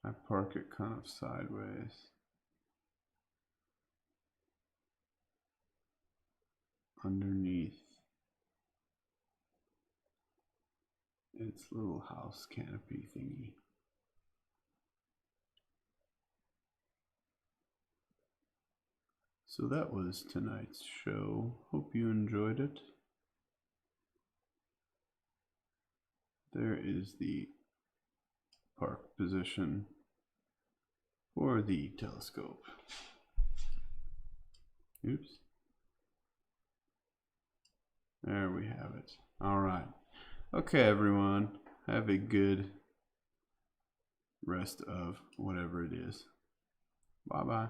I park it kind of sideways. Underneath its little house canopy thingy. So that was tonight's show. Hope you enjoyed it. There is the park position for the telescope. Oops. There we have it. All right. Okay, everyone. Have a good rest of whatever it is. Bye-bye.